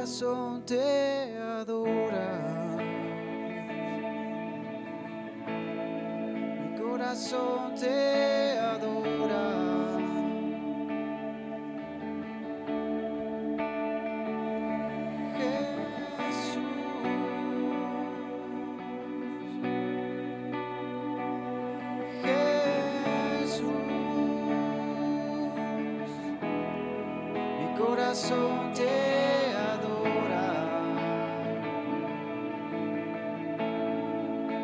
corazón te adora. Mi corazón te adora. Corazón te adora,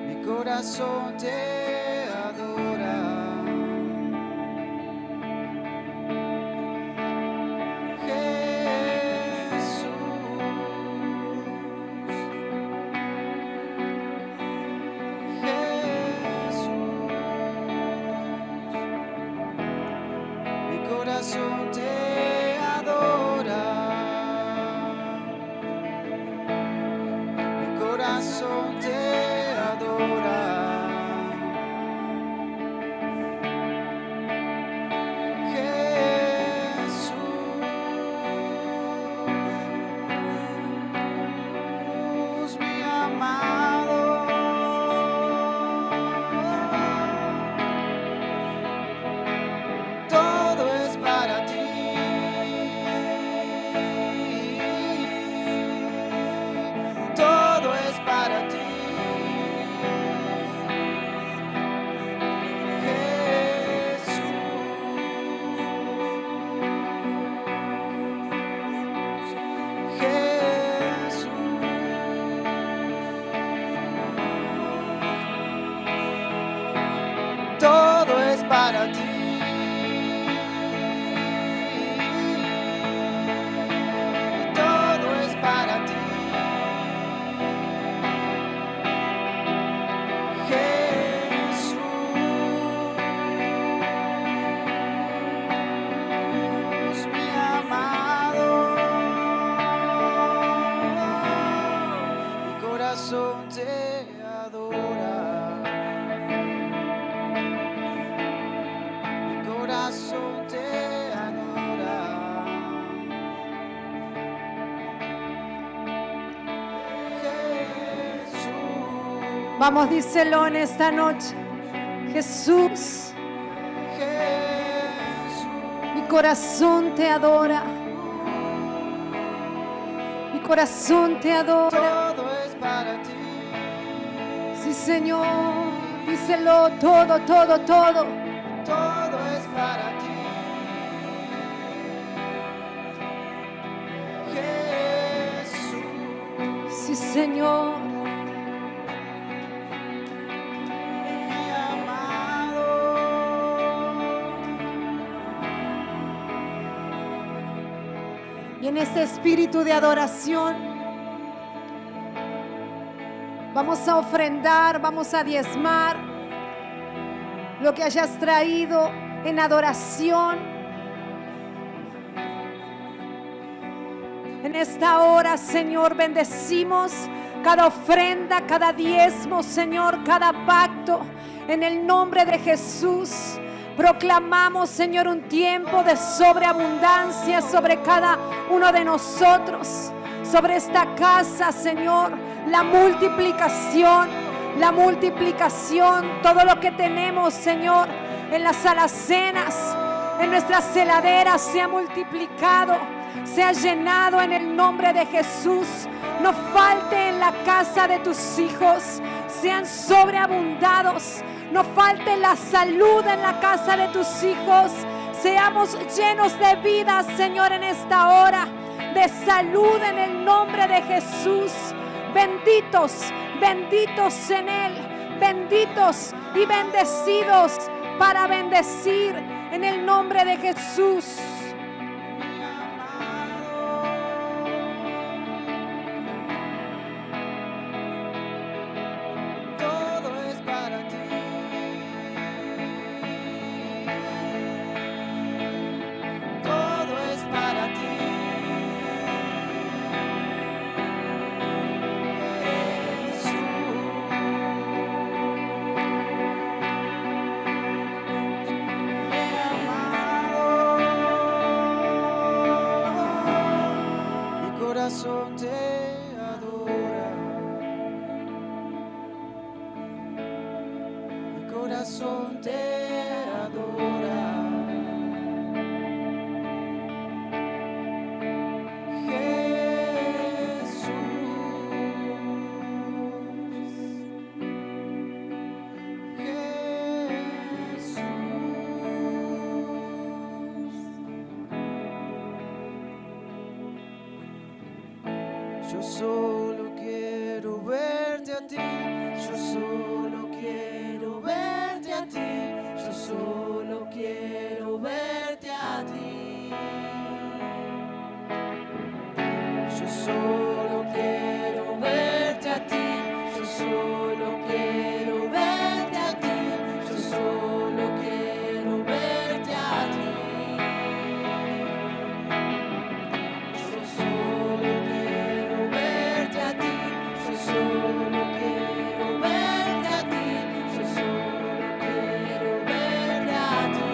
mi corazón te adora. Jesús, mi corazón te corazón te adora. Jesús, mi amado, todo es para ti. Todo es para ti. Todo es para ti. Todo es para ti. Jesús, mi amado, mi corazón te adora. Corazón te adora. Jesús. Vamos, díselo en esta noche. Jesús, mi corazón te adora. Mi corazón te adora. Todo es para ti. Sí, Señor, díselo todo, todo, todo. Todo es para ti. Jesús, Sí, Señor. mi amado. Y en este espíritu de adoración vamos a ofrendar, vamos a diezmar lo que hayas traído en adoración. En esta hora, Señor, bendecimos cada ofrenda, cada diezmo, Señor, cada pacto. En el nombre de Jesús, proclamamos, Señor, un tiempo de sobreabundancia sobre cada uno de nosotros, sobre esta casa, Señor, la multiplicación, todo lo que tenemos, Señor, en las alacenas, en nuestras heladeras, se ha multiplicado, se ha llenado en el nombre de Jesús. No falte en la casa de tus hijos, sean sobreabundados. No falte la salud en la casa de tus hijos. Seamos llenos de vida, Señor, en esta hora, de salud en el nombre de Jesús. Benditos, benditos en Él, benditos y bendecidos para bendecir en el nombre de Jesús. Todo es para ti. Todo es para ti. Jesús, mi amado. corazón te adora. Yo solo quiero verte a ti, yo solo quiero verte a ti, yo solo quiero verte a ti. Yo solo quiero verte a ti, yo solo quiero verte a ti, yo solo quiero verte a ti. Yo solo quiero verte a ti, yo solo quiero verte a ti, yo solo quiero verte a ti.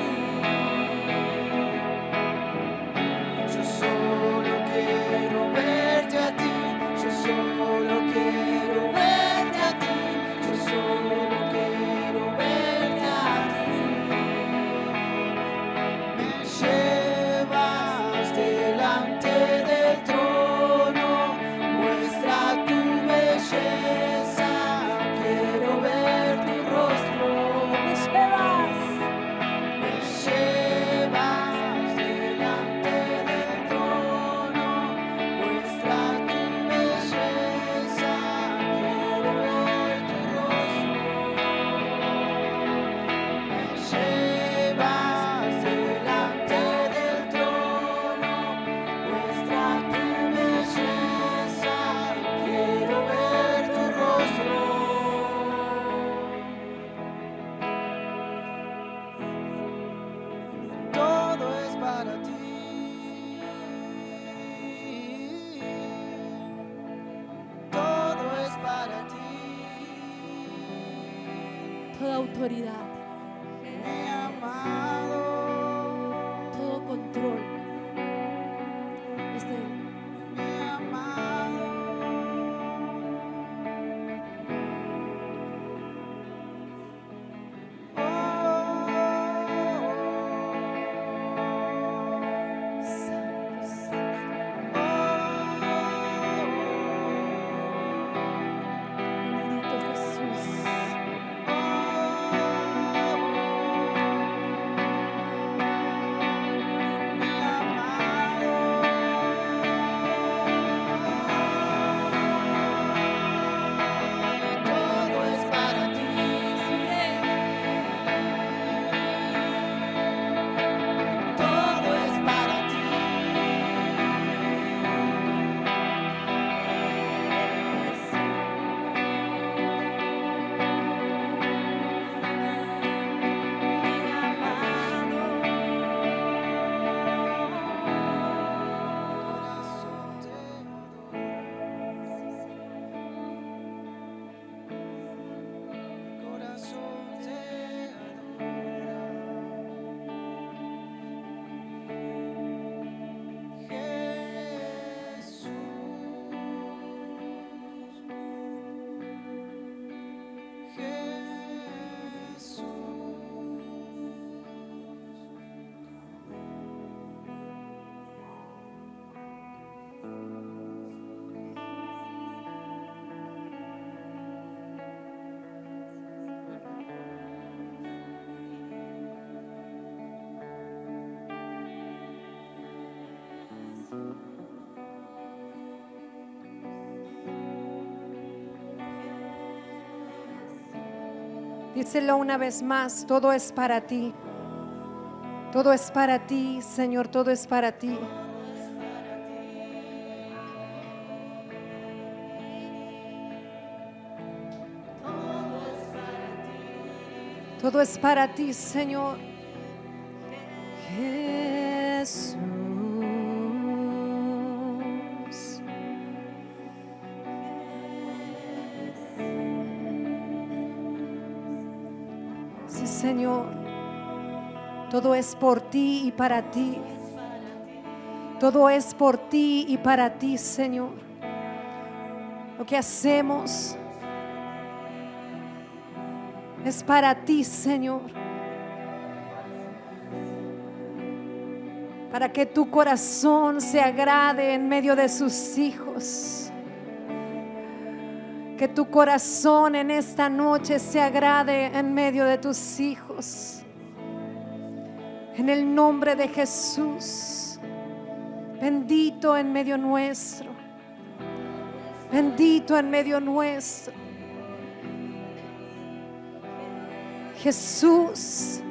Yo solo quiero verte a ti, yo solo quiero verte a ti, yo solo quiero verte a ti. Me llevas delante del trono, muestra tu belleza, quiero ver tu rostro. Me llevas delante del trono, muestra tu belleza, quiero ver tu rostro. Me llevas delante del trono, muestra tu belleza, quiero ver tu rostro. Todo es para ti. Todo es para ti. Toda autoridad, Mi amado. todo control es de Él. Mi amado. Bendito Jesús. Todo es para ti. Todo es para ti. Mi amado, corazón te adora. Corazón te adora. Díselo una vez más, todo es para ti. Todo es para ti, Señor, todo es para ti. Todo es para ti, Señor. Jesús. Sí, Señor. Todo es por ti y para ti. Todo es por ti y para ti, Señor. Lo que hacemos es para ti, Señor. Para que tu corazón se agrade en medio de sus hijos. Que tu corazón en esta noche se agrade en medio de tus hijos. En el nombre de Jesús. Bendito en medio nuestro. Bendito en medio nuestro. Jesús,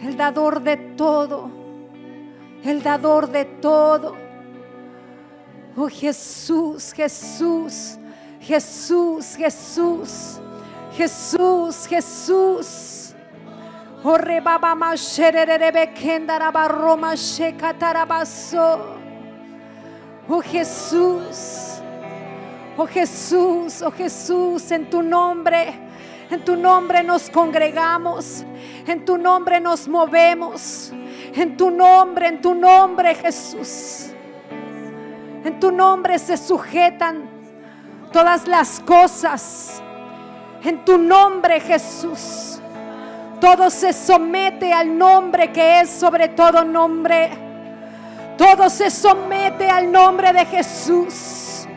el dador de todo. El dador de todo. Oh Jesús, Jesús, Jesús, Jesús, Jesús, Jesús. Oh rebaba mashererebe kendara roma shekatarabaso. Oh Jesús, oh Jesús, oh Jesús, en tu nombre nos congregamos, en tu nombre nos movemos, en tu nombre Jesús. En tu nombre se sujetan todas las cosas. En tu nombre, Jesús, todo se somete al nombre que es sobre todo nombre. Todo se somete al nombre de Jesús.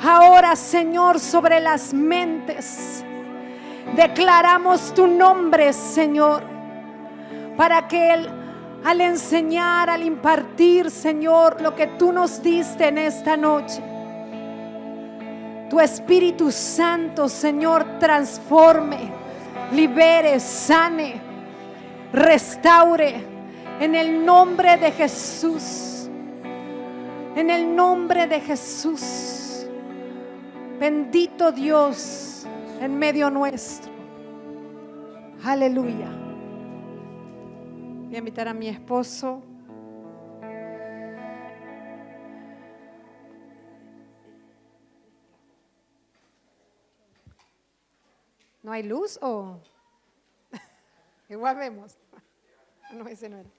Ahora, Señor, sobre las mentes declaramos tu nombre, Señor, para que al enseñar, al impartir, Señor, lo que tú nos diste en esta noche, tu Espíritu Santo, Señor, transforme, libere, sane, restaure, en el nombre de Jesús. En el nombre de Jesús. Bendito Dios en medio nuestro. Aleluya. Voy a invitar a mi esposo. ¿No hay luz o? Igual vemos. No, ese no era.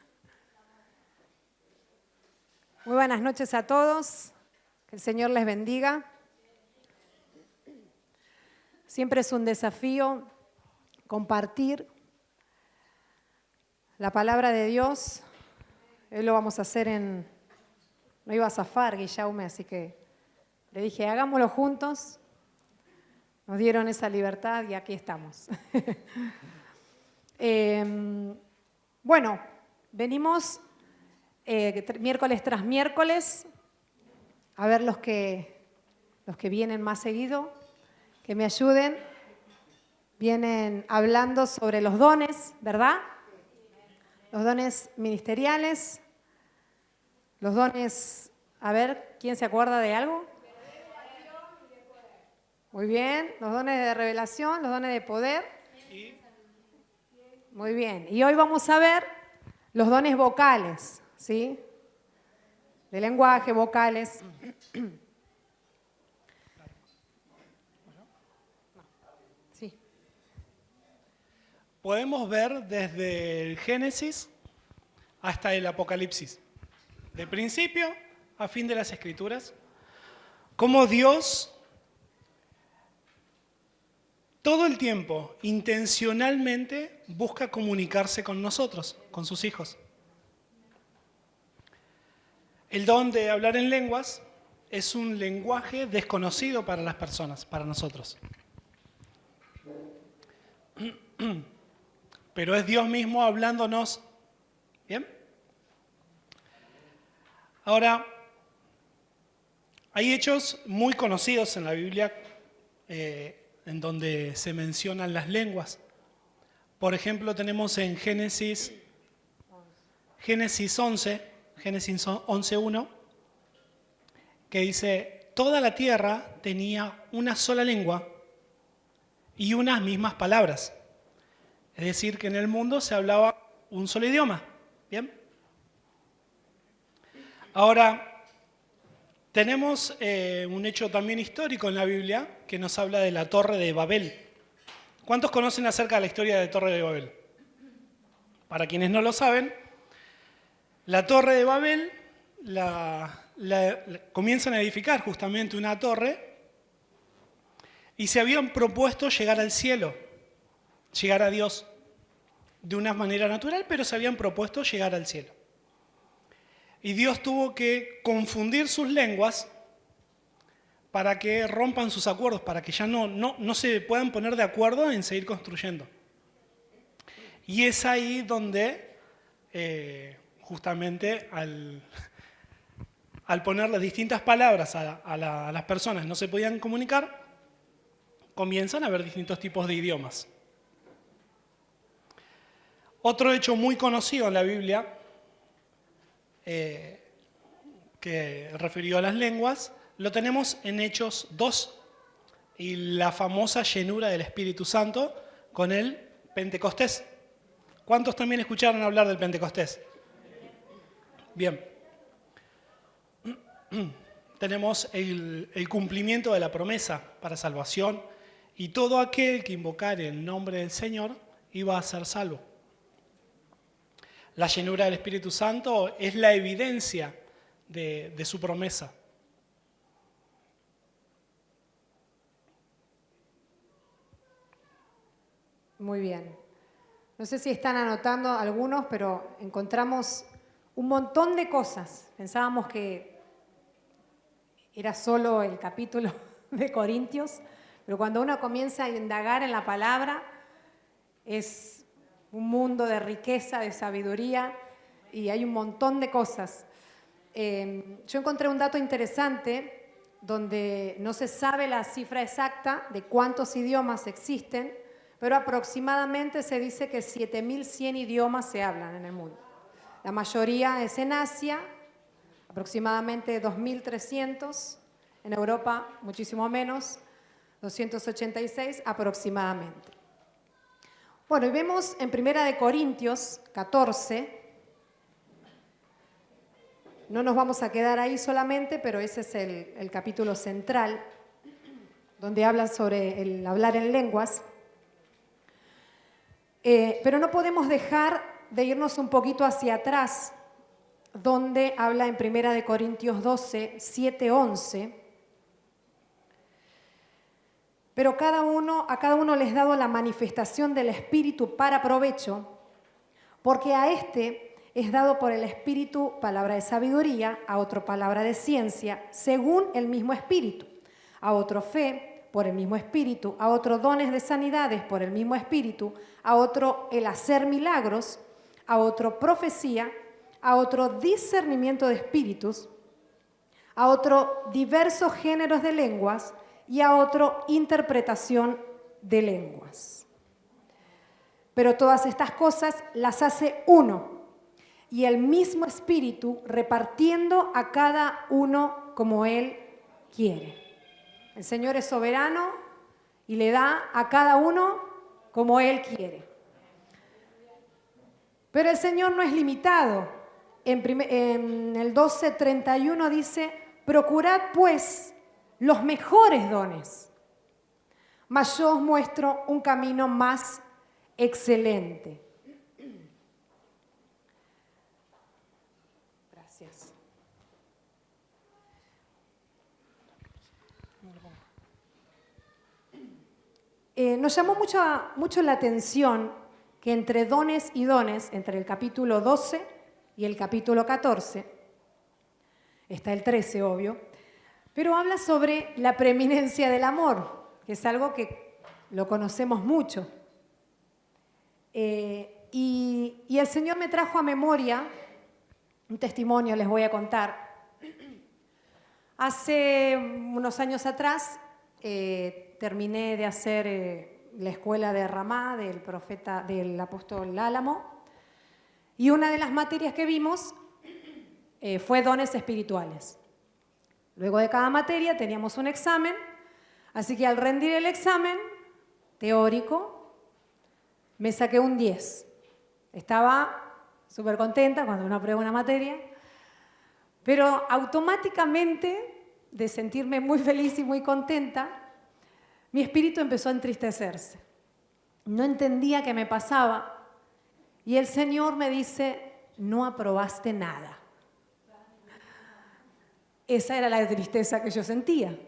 Muy buenas noches a todos. Que el Señor les bendiga. Siempre es un desafío compartir la palabra de Dios. Hoy lo vamos a hacer no iba a zafar Guillaume, así que le dije, hagámoslo juntos. Nos dieron esa libertad y aquí estamos. Bueno, venimos miércoles tras miércoles a ver los que vienen más seguido, que me ayuden. Vienen hablando sobre los dones, ¿verdad? Los dones ministeriales, los dones, a ver, ¿quién se acuerda de algo? Muy bien, los dones de revelación, los dones de poder. Muy bien, y hoy vamos a ver los dones vocales, ¿sí? De lenguaje, vocales. Sí. Podemos ver desde el Génesis hasta el Apocalipsis, de principio a fin de las Escrituras, cómo Dios todo el tiempo, intencionalmente, busca comunicarse con nosotros, con sus hijos. El don de hablar en lenguas es un lenguaje desconocido para las personas, para nosotros. Pero es Dios mismo hablándonos. ¿Bien? Ahora, hay hechos muy conocidos en la Biblia en donde se mencionan las lenguas. Por ejemplo, tenemos en Génesis 11:1, que dice, toda la tierra tenía una sola lengua y unas mismas palabras. Es decir, que en el mundo se hablaba un solo idioma. ¿Bien? Ahora, tenemos un hecho también histórico en la Biblia que nos habla de la Torre de Babel. ¿Cuántos conocen acerca de la historia de la Torre de Babel? Para quienes no lo saben, la Torre de Babel la comienzan a edificar justamente una torre y se habían propuesto llegar al cielo, llegar a Dios de una manera natural, pero se habían propuesto llegar al cielo. Y Dios tuvo que confundir sus lenguas para que rompan sus acuerdos, para que ya no se puedan poner de acuerdo en seguir construyendo. Y es ahí donde justamente al ponerle distintas palabras a las personas no se podían comunicar, comienzan a haber distintos tipos de idiomas. Otro hecho muy conocido en la Biblia que refirió a las lenguas, lo tenemos en Hechos 2 y la famosa llenura del Espíritu Santo con el Pentecostés. ¿Cuántos también escucharon hablar del Pentecostés? Bien. Tenemos el cumplimiento de la promesa para salvación y todo aquel que invocare el nombre del Señor iba a ser salvo. La llenura del Espíritu Santo es la evidencia de su promesa. Muy bien. No sé si están anotando algunos, pero encontramos un montón de cosas. Pensábamos que era solo el capítulo de Corintios, pero cuando uno comienza a indagar en la palabra, es un mundo de riqueza, de sabiduría, y hay un montón de cosas. Yo encontré un dato interesante donde no se sabe la cifra exacta de cuántos idiomas existen, pero aproximadamente se dice que 7.100 idiomas se hablan en el mundo. La mayoría es en Asia, aproximadamente 2.300, en Europa muchísimo menos, 286 aproximadamente. Bueno, y vemos en 1 Corintios 14, no nos vamos a quedar ahí solamente, pero ese es el capítulo central, donde habla sobre el hablar en lenguas. Pero no podemos dejar de irnos un poquito hacia atrás, donde habla en 1 Corintios 12, 7, 11. Pero a cada uno les he dado la manifestación del Espíritu para provecho, porque a este es dado por el Espíritu palabra de sabiduría, a otro palabra de ciencia, según el mismo Espíritu, a otro fe por el mismo Espíritu, a otro dones de sanidades por el mismo Espíritu, a otro el hacer milagros, a otro profecía, a otro discernimiento de espíritus, a otro diversos géneros de lenguas y a otro interpretación de lenguas. Pero todas estas cosas las hace uno, y el mismo Espíritu repartiendo a cada uno como Él quiere. El Señor es soberano y le da a cada uno como Él quiere. Pero el Señor no es limitado. En el 12:31 dice, procurad pues los mejores dones, mas yo os muestro un camino más excelente. Gracias. Nos llamó mucho la atención que entre dones y dones, entre el capítulo 12 y el capítulo 14, está el 13, obvio, pero habla sobre la preeminencia del amor, que es algo que lo conocemos mucho. Y el Señor me trajo a memoria un testimonio, les voy a contar. Hace unos años atrás terminé de hacer la escuela de Ramá del apóstol Álamo, y una de las materias que vimos fue dones espirituales. Luego de cada materia teníamos un examen, así que al rendir el examen teórico me saqué un 10. Estaba súper contenta cuando uno aprueba una materia, pero automáticamente, de sentirme muy feliz y muy contenta, mi espíritu empezó a entristecerse. No entendía qué me pasaba y el Señor me dice, no aprobaste nada. esa era la tristeza que yo sentía.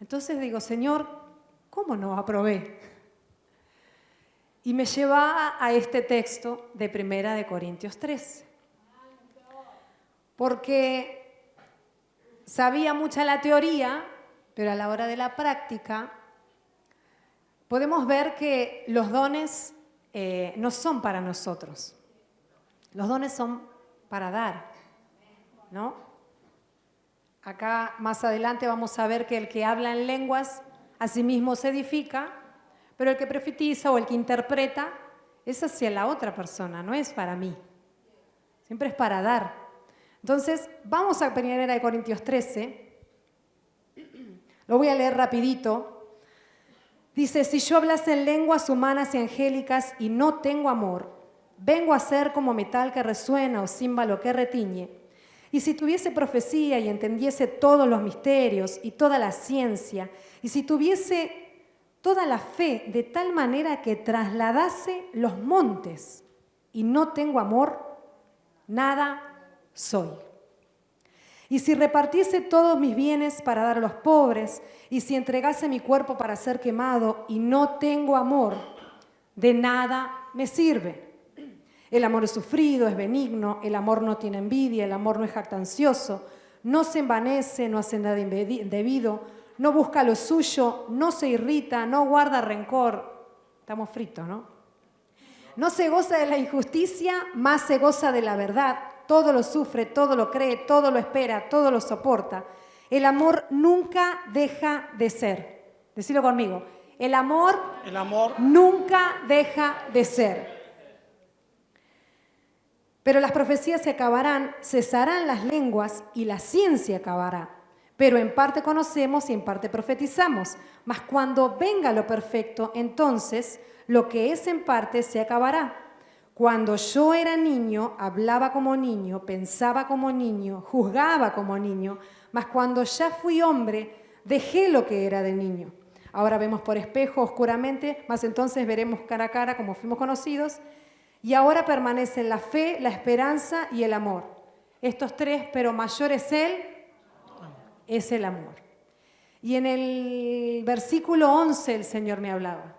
Entonces digo, Señor, ¿cómo no aprobé? Y me llevaba a este texto de 1 Corintios 13. Porque sabía mucha la teoría, pero a la hora de la práctica podemos ver que los dones no son para nosotros. Los dones son para dar, ¿no? Acá más adelante vamos a ver que el que habla en lenguas a sí mismo se edifica, pero el que profetiza o el que interpreta es hacia la otra persona, no es para mí. Siempre es para dar. Entonces, vamos a 1 Corintios 13. Lo voy a leer rapidito. Dice, si yo hablase en lenguas humanas y angélicas y no tengo amor, vengo a ser como metal que resuena o címbalo que retiñe. Y si tuviese profecía y entendiese todos los misterios y toda la ciencia, y si tuviese toda la fe de tal manera que trasladase los montes y no tengo amor, nada soy. Y si repartiese todos mis bienes para dar a los pobres, y si entregase mi cuerpo para ser quemado y no tengo amor, de nada me sirve. El amor es sufrido, es benigno, el amor no tiene envidia, el amor no es jactancioso, no se envanece, no hace nada indebido, no busca lo suyo, no se irrita, no guarda rencor. Estamos fritos, ¿no? No se goza de la injusticia, más se goza de la verdad. Todo lo sufre, todo lo cree, todo lo espera, todo lo soporta. El amor nunca deja de ser. Decilo conmigo. El amor nunca deja de ser. Pero las profecías se acabarán, cesarán las lenguas y la ciencia acabará. Pero en parte conocemos y en parte profetizamos. Mas cuando venga lo perfecto, entonces lo que es en parte se acabará. Cuando yo era niño, hablaba como niño, pensaba como niño, juzgaba como niño. Mas cuando ya fui hombre, dejé lo que era de niño. Ahora vemos por espejo oscuramente, mas entonces veremos cara a cara como fuimos conocidos. Y ahora permanecen la fe, la esperanza y el amor. Estos tres, pero mayor es el amor. Y en el versículo 11 el Señor me hablaba.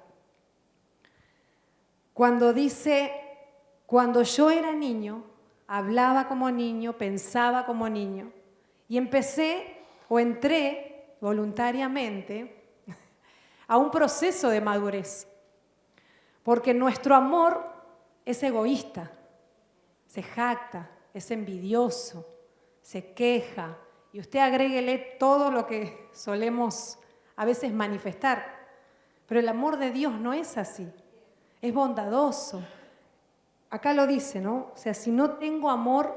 Cuando dice, cuando yo era niño, hablaba como niño, pensaba como niño. Y entré voluntariamente a un proceso de madurez. Porque nuestro amor es egoísta, se jacta, es envidioso, se queja. Y usted agréguele todo lo que solemos a veces manifestar. Pero el amor de Dios no es así. Es bondadoso. Acá lo dice, ¿no? O sea, si no tengo amor,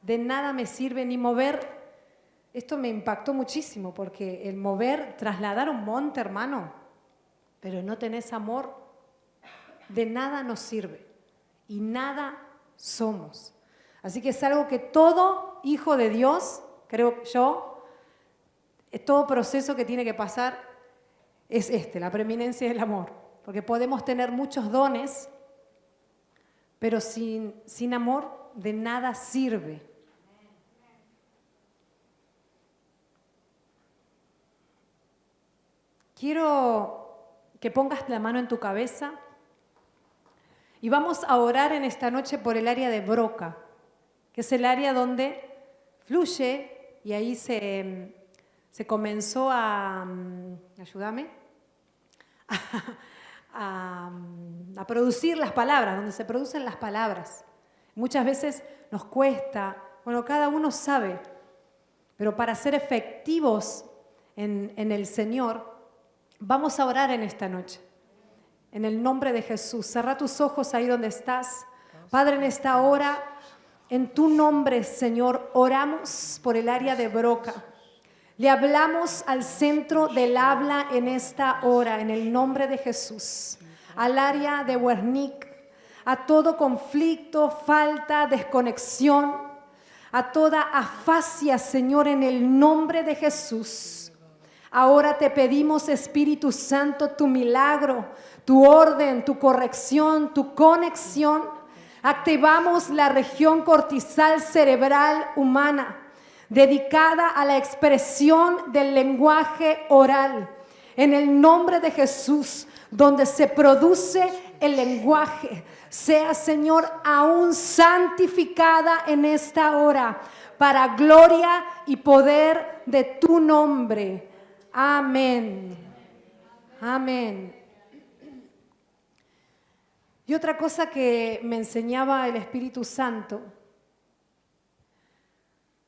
de nada me sirve ni mover. Esto me impactó muchísimo porque el mover, trasladar un monte, hermano, pero no tenés amor, de nada nos sirve. Y nada somos. Así que es algo que todo hijo de Dios, creo yo, todo proceso que tiene que pasar es la preeminencia del amor. Porque podemos tener muchos dones, pero sin amor de nada sirve. Quiero que pongas la mano en tu cabeza. Y vamos a orar en esta noche por el área de Broca, que es el área donde fluye y ahí se comenzó ayúdame, a producir las palabras, donde se producen las palabras. Muchas veces nos cuesta, bueno, cada uno sabe, pero para ser efectivos en el Señor, vamos a orar en esta noche. En el nombre de Jesús, cerra tus ojos ahí donde estás. Padre, en esta hora, en tu nombre, Señor, oramos por el área de Broca. Le hablamos al centro del habla en esta hora, en el nombre de Jesús. Al área de Wernick, a todo conflicto, falta, desconexión, a toda afasia, Señor, en el nombre de Jesús. Ahora te pedimos, Espíritu Santo, tu milagro, tu orden, tu corrección, tu conexión. Activamos la región cortisal cerebral humana. dedicada a la expresión del lenguaje oral. En el nombre de Jesús, donde se produce el lenguaje, sea, Señor, aún santificada en esta hora, para gloria y poder de tu nombre. Amén. Amén. Y otra cosa que me enseñaba el Espíritu Santo,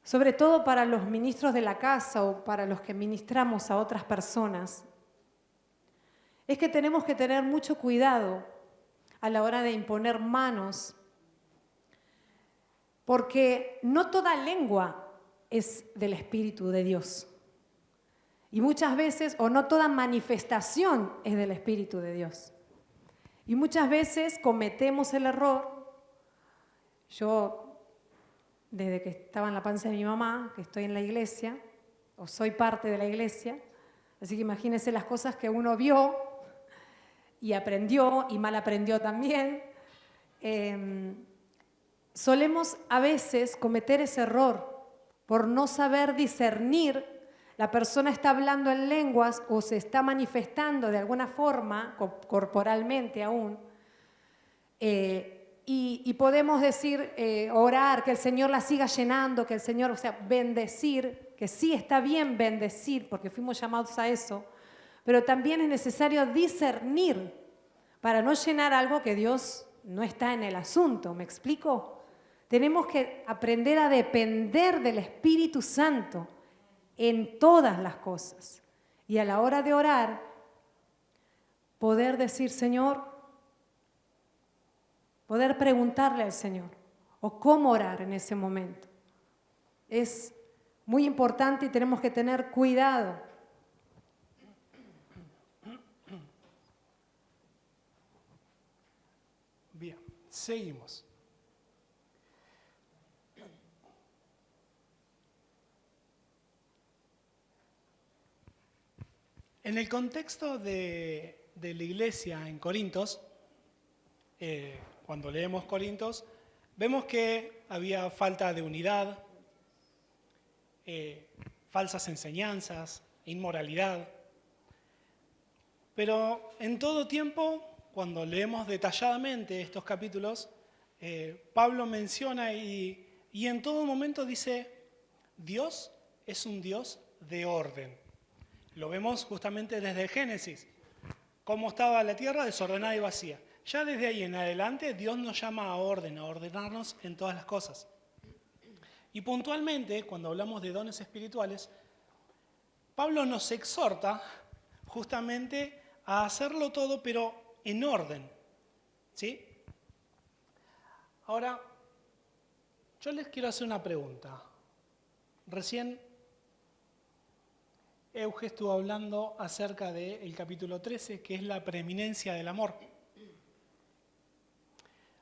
sobre todo para los ministros de la casa o para los que ministramos a otras personas, es que tenemos que tener mucho cuidado a la hora de imponer manos, porque no toda lengua es del Espíritu de Dios. Y muchas veces, o no toda manifestación es del Espíritu de Dios. Y muchas veces cometemos el error. Yo, desde que estaba en la panza de mi mamá, que estoy en la iglesia, o soy parte de la iglesia, así que imagínense las cosas que uno vio y aprendió, y mal aprendió también. Solemos a veces cometer ese error por no saber discernir. La persona está hablando en lenguas o se está manifestando de alguna forma, corporalmente aún, y podemos decir, orar, que el Señor la siga llenando, que el Señor, o sea, bendecir, que sí está bien bendecir, porque fuimos llamados a eso, pero también es necesario discernir para no llenar algo que Dios no está en el asunto. ¿Me explico? Tenemos que aprender a depender del Espíritu Santo en todas las cosas. Y a la hora de orar, poder decir, Señor, poder preguntarle al Señor, o cómo orar en ese momento. Es muy importante y tenemos que tener cuidado. Bien, seguimos. En el contexto de la iglesia en Corintios, cuando leemos Corintios, vemos que había falta de unidad, falsas enseñanzas, inmoralidad. Pero en todo tiempo, cuando leemos detalladamente estos capítulos, Pablo menciona y en todo momento dice, Dios es un Dios de orden. Lo vemos justamente desde el Génesis, cómo estaba la tierra desordenada y vacía. Ya desde ahí en adelante Dios nos llama a orden, a ordenarnos en todas las cosas. Y puntualmente, cuando hablamos de dones espirituales, Pablo nos exhorta justamente a hacerlo todo, pero en orden. ¿Sí? Ahora, yo les quiero hacer una pregunta. Recién Euge estuvo hablando acerca del capítulo 13, que es la preeminencia del amor.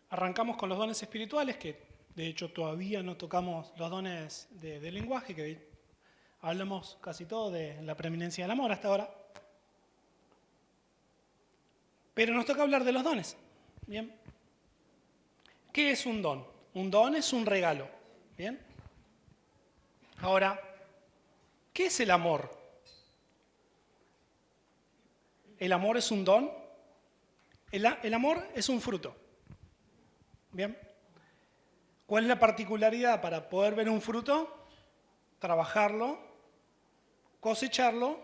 Arrancamos con los dones espirituales, que de hecho todavía no tocamos los dones de lenguaje, que hablamos casi todo de la preeminencia del amor hasta ahora. Pero nos toca hablar de los dones. ¿Bien? ¿Qué es un don? Un don es un regalo. ¿Bien? Ahora, ¿qué es el amor? ¿El amor es un don? El amor es un fruto. ¿Bien? ¿Cuál es la particularidad para poder ver un fruto? Trabajarlo, cosecharlo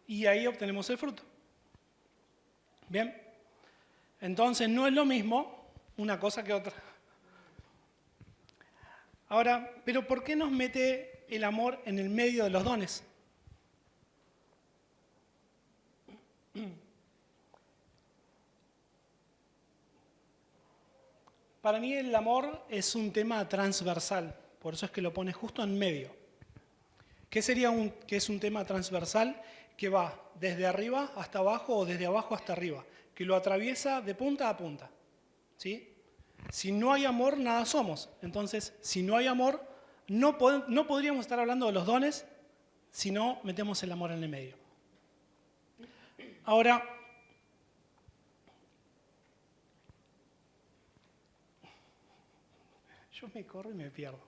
y ahí obtenemos el fruto. ¿Bien? Entonces no es lo mismo una cosa que otra. Ahora, ¿pero por qué nos mete el amor en el medio de los dones? Para mí el amor es un tema transversal, por eso es que lo pone justo en medio. ¿Qué sería que es un tema transversal? Que va desde arriba hasta abajo o desde abajo hasta arriba, que lo atraviesa de punta a punta. ¿Sí? Si no hay amor, nada somos. Entonces, si no hay amor, no podríamos estar hablando de los dones si no metemos el amor en el medio. Ahora, yo me corro y me pierdo.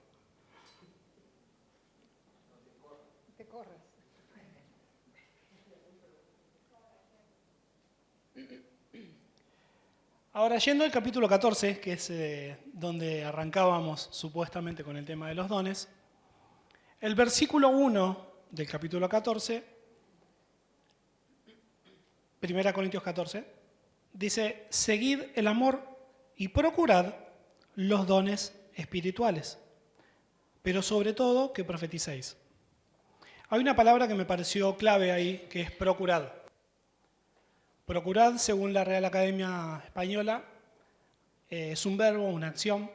Ahora, yendo al capítulo 14, que es donde arrancábamos supuestamente con el tema de los dones, el versículo 1 del capítulo 14, 1 Corintios 14, dice, seguid el amor y procurad los dones espirituales, pero sobre todo que profeticéis. Hay una palabra que me pareció clave ahí, que es procurad. Procurad, según la Real Academia Española, es un verbo, una acción.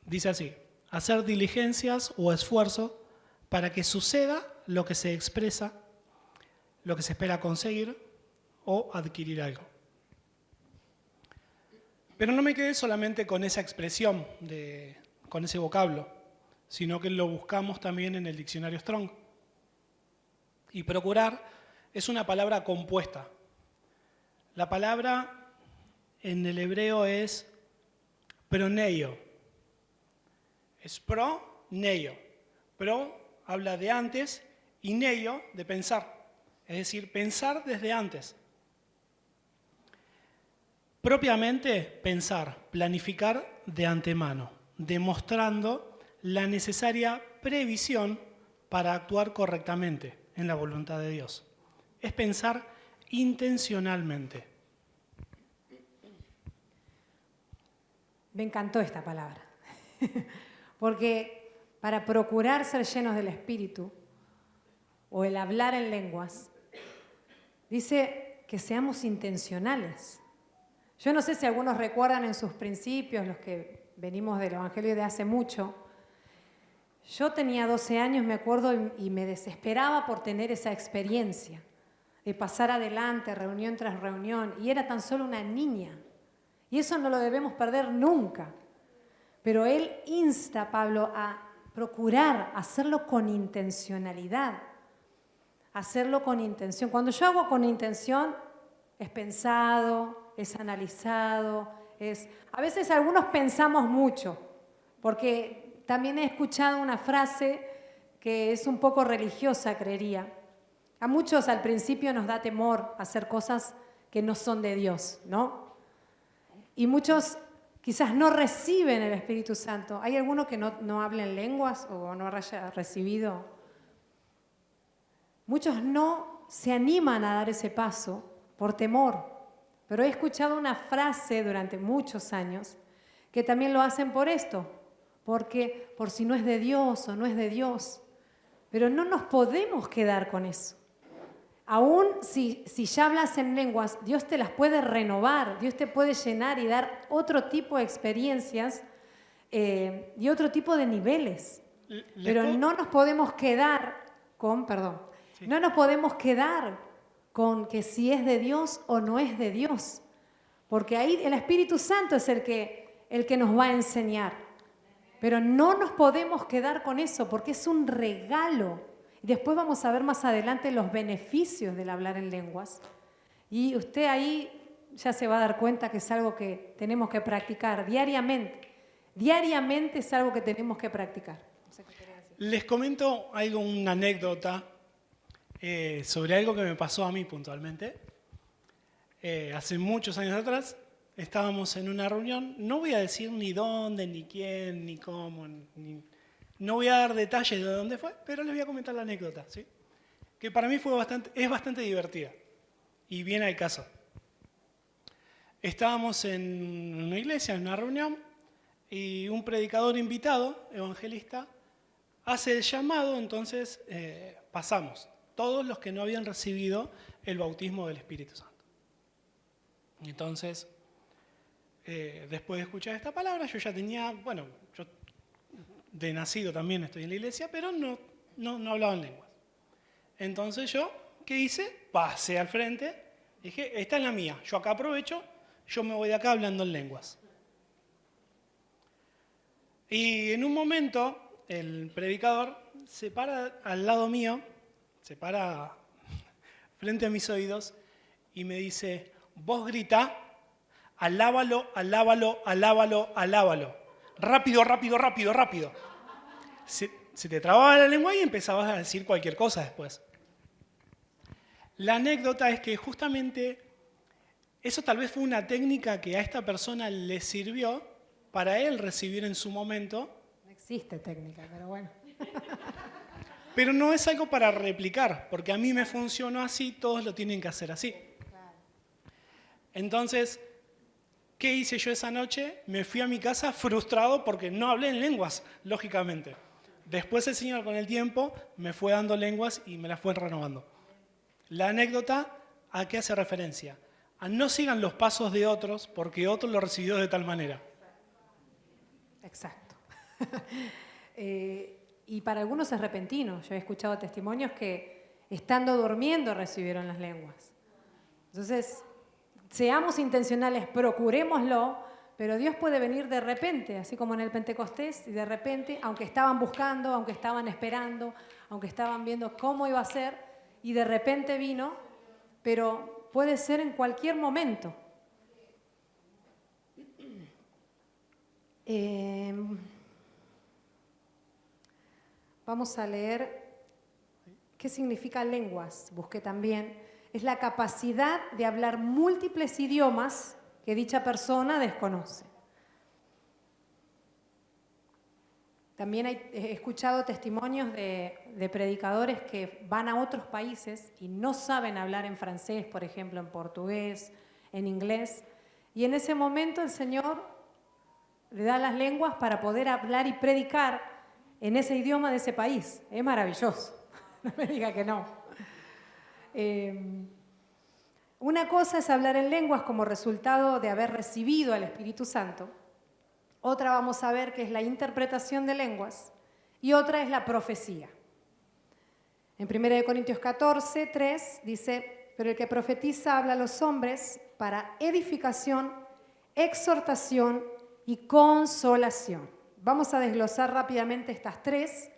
Dice así, hacer diligencias o esfuerzo para que suceda lo que se expresa, lo que se espera conseguir o adquirir algo. Pero no me quedé solamente con esa expresión, con ese vocablo, sino que lo buscamos también en el diccionario Strong. Y procurar es una palabra compuesta. La palabra en el hebreo es proneio. Es pro-neio. Pro habla de antes y neio de pensar. Es decir, pensar desde antes. Propiamente pensar, planificar de antemano, demostrando la necesaria previsión para actuar correctamente en la voluntad de Dios. Es pensar intencionalmente. Me encantó esta palabra, porque para procurar ser llenos del Espíritu o el hablar en lenguas, dice que seamos intencionales. Yo no sé si algunos recuerdan en sus principios, los que venimos del Evangelio de hace mucho. Yo tenía 12 años, me acuerdo, y me desesperaba por tener esa experiencia de pasar adelante, reunión tras reunión, y era tan solo una niña. Y eso no lo debemos perder nunca. Pero él insta a Pablo a procurar hacerlo con intencionalidad, hacerlo con intención. Cuando yo hago con intención, es pensado, es analizado, a veces algunos pensamos mucho, porque también he escuchado una frase que es un poco religiosa, creería. A muchos al principio nos da temor hacer cosas que no son de Dios, ¿no? Y muchos quizás no reciben el Espíritu Santo. ¿Hay alguno que no hable en lenguas o no haya recibido? Muchos no se animan a dar ese paso por temor. Pero he escuchado una frase durante muchos años que también lo hacen por esto, porque por si no es de Dios o no es de Dios. Pero no nos podemos quedar con eso. Aún si ya hablas en lenguas, Dios te las puede renovar, Dios te puede llenar y dar otro tipo de experiencias y otro tipo de niveles. Pero no nos podemos quedar no nos podemos quedar con que si es de Dios o no es de Dios. Porque ahí el Espíritu Santo es el que nos va a enseñar. Pero no nos podemos quedar con eso porque es un regalo. Después vamos a ver más adelante los beneficios del hablar en lenguas. Y usted ahí ya se va a dar cuenta que es algo que tenemos que practicar diariamente. Diariamente es algo que tenemos que practicar. No sé qué quería decir. Les comento una anécdota sobre algo que me pasó a mí puntualmente. Hace muchos años atrás estábamos en una reunión, no voy a decir ni dónde, ni quién, ni cómo, no voy a dar detalles de dónde fue, pero les voy a comentar la anécdota, ¿sí? Que para mí es bastante divertida y viene al caso. Estábamos en una iglesia, en una reunión, y un predicador invitado, evangelista, hace el llamado, entonces pasamos, todos los que no habían recibido el bautismo del Espíritu Santo. Entonces, después de escuchar esta palabra, yo ya tenía, yo de nacido también estoy en la iglesia, pero no hablaba en lenguas. Entonces yo, ¿qué hice? Pasé al frente, dije, esta es la mía, yo acá aprovecho, yo me voy de acá hablando en lenguas. Y en un momento, el predicador se para al lado mío, se para frente a mis oídos y me dice, vos grita, alábalo, alábalo, alábalo, alábalo. Rápido, rápido, rápido, rápido. se te trababa la lengua y empezabas a decir cualquier cosa después. La anécdota es que justamente eso tal vez fue una técnica que a esta persona le sirvió para él recibir en su momento, No existe técnica, pero bueno. pero no es algo para replicar, porque a mí me funcionó así, todos lo tienen que hacer así. Entonces, ¿qué hice yo esa noche? Me fui a mi casa frustrado porque no hablé en lenguas, lógicamente. Después el Señor con el tiempo me fue dando lenguas y me las fue renovando. La anécdota, ¿a qué hace referencia? A no sigan los pasos de otros porque otro lo recibió de tal manera. Exacto. Y para algunos es repentino. Yo he escuchado testimonios que estando durmiendo recibieron las lenguas. Entonces, seamos intencionales, procurémoslo, pero Dios puede venir de repente, así como en el Pentecostés, y de repente, aunque estaban buscando, aunque estaban esperando, aunque estaban viendo cómo iba a ser, y de repente vino, pero puede ser en cualquier momento. Vamos a leer qué significa lenguas. Busqué también. Es la capacidad de hablar múltiples idiomas que dicha persona desconoce. También he escuchado testimonios de predicadores que van a otros países y no saben hablar en francés, por ejemplo, en portugués, en inglés. Y en ese momento el Señor le da las lenguas para poder hablar y predicar en ese idioma de ese país. Es maravilloso. No me diga que no. Una cosa es hablar en lenguas como resultado de haber recibido al Espíritu Santo. Otra vamos a ver que es la interpretación de lenguas. Y otra es la profecía. En 1 Corintios 14, 3 dice, pero el que profetiza habla a los hombres para edificación, exhortación y consolación. Vamos a desglosar rápidamente estas tres,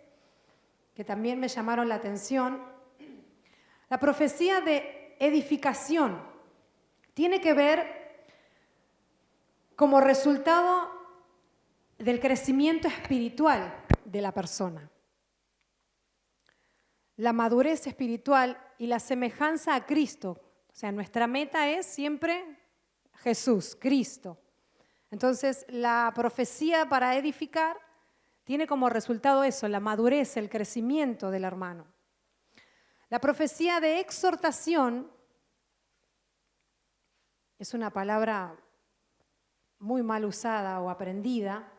que también me llamaron la atención. La profecía de edificación tiene que ver como resultado del crecimiento espiritual de la persona. La madurez espiritual y la semejanza a Cristo. O sea, nuestra meta es siempre Jesús, Cristo. Entonces, la profecía para edificar tiene como resultado eso, la madurez, el crecimiento del hermano. La profecía de exhortación es una palabra muy mal usada o aprendida,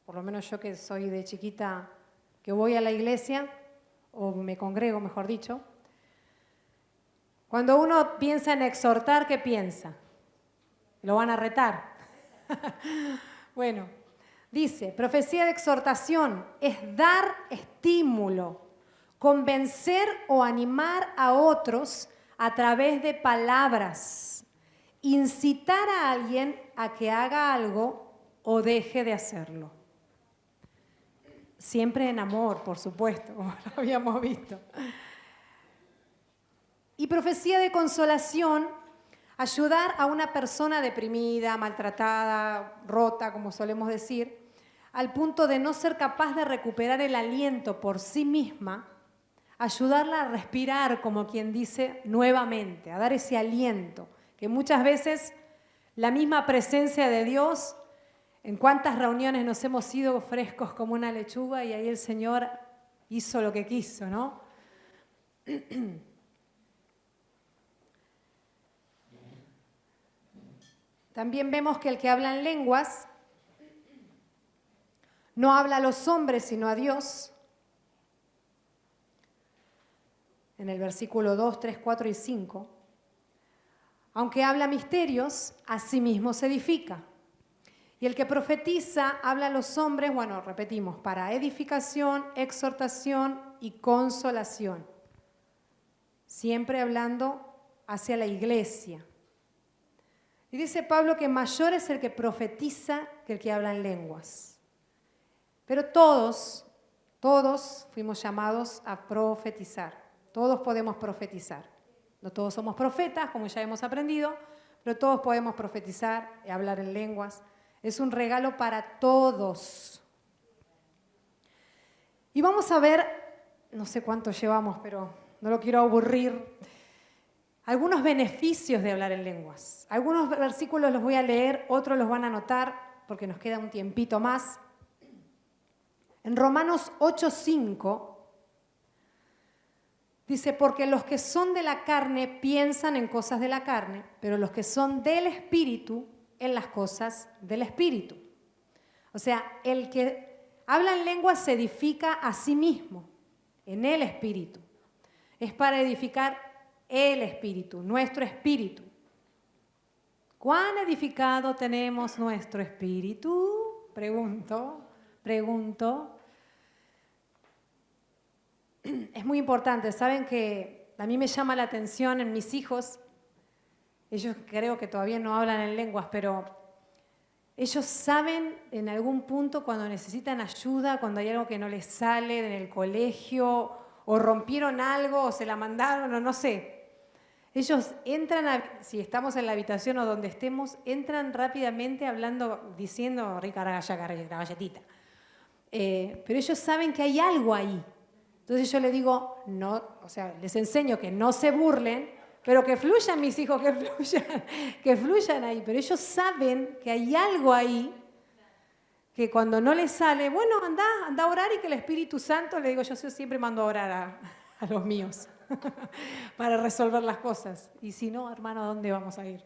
por lo menos yo que soy de chiquita, que voy a la iglesia, o me congrego, mejor dicho. Cuando uno piensa en exhortar, ¿qué piensa? Lo van a retar. Bueno, dice, profecía de exhortación es dar estímulo, convencer o animar a otros a través de palabras, incitar a alguien a que haga algo o deje de hacerlo. Siempre en amor, por supuesto, como lo habíamos visto. Y profecía de consolación, ayudar a una persona deprimida, maltratada, rota, como solemos decir, al punto de no ser capaz de recuperar el aliento por sí misma, ayudarla a respirar, como quien dice, nuevamente, a dar ese aliento, que muchas veces la misma presencia de Dios, en cuántas reuniones nos hemos ido frescos como una lechuga y ahí el Señor hizo lo que quiso, ¿no? También vemos que el que habla en lenguas no habla a los hombres, sino a Dios. En el versículo 2, 3, 4 y 5. Aunque habla misterios, a sí mismo se edifica. Y el que profetiza habla a los hombres, bueno, repetimos, para edificación, exhortación y consolación. Siempre hablando hacia la iglesia. Y dice Pablo que mayor es el que profetiza que el que habla en lenguas. Pero todos fuimos llamados a profetizar. Todos podemos profetizar. No todos somos profetas, como ya hemos aprendido, pero todos podemos profetizar y hablar en lenguas. Es un regalo para todos. Y vamos a ver, no sé cuánto llevamos, pero no lo quiero aburrir, algunos beneficios de hablar en lenguas. Algunos versículos los voy a leer, otros los van a anotar porque nos queda un tiempito más. En Romanos 8:5 dice, porque los que son de la carne piensan en cosas de la carne, pero los que son del Espíritu en las cosas del Espíritu. O sea, el que habla en lenguas se edifica a sí mismo, en el Espíritu. Es para edificar el Espíritu, nuestro Espíritu. ¿Cuán edificado tenemos nuestro Espíritu? Pregunto. Es muy importante. Saben que a mí me llama la atención en mis hijos. Ellos creo que todavía no hablan en lenguas, pero ellos saben en algún punto cuando necesitan ayuda, cuando hay algo que no les sale en el colegio, o rompieron algo, o se la mandaron, o no sé. Ellos entran, si estamos en la habitación o donde estemos, entran rápidamente hablando, diciendo rica galletita. Pero ellos saben que hay algo ahí. Entonces yo les digo, no, o sea, les enseño que no se burlen, pero que fluyan mis hijos, que fluyan ahí. Pero ellos saben que hay algo ahí, que cuando no les sale, bueno, anda a orar y que el Espíritu Santo, le digo, yo siempre mando a orar a los míos para resolver las cosas. Y si no, hermano, ¿a dónde vamos a ir?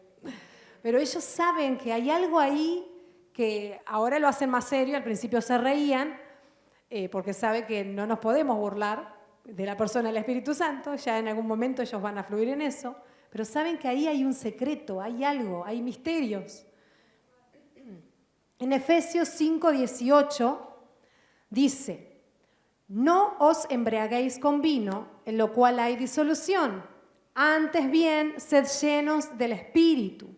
Pero ellos saben que hay algo ahí que ahora lo hacen más serio, al principio se reían, porque sabe que no nos podemos burlar de la persona del Espíritu Santo, ya en algún momento ellos van a fluir en eso, pero saben que ahí hay un secreto, hay algo, hay misterios. En Efesios 5:18 dice, no os embriaguéis con vino, en lo cual hay disolución, antes bien sed llenos del Espíritu.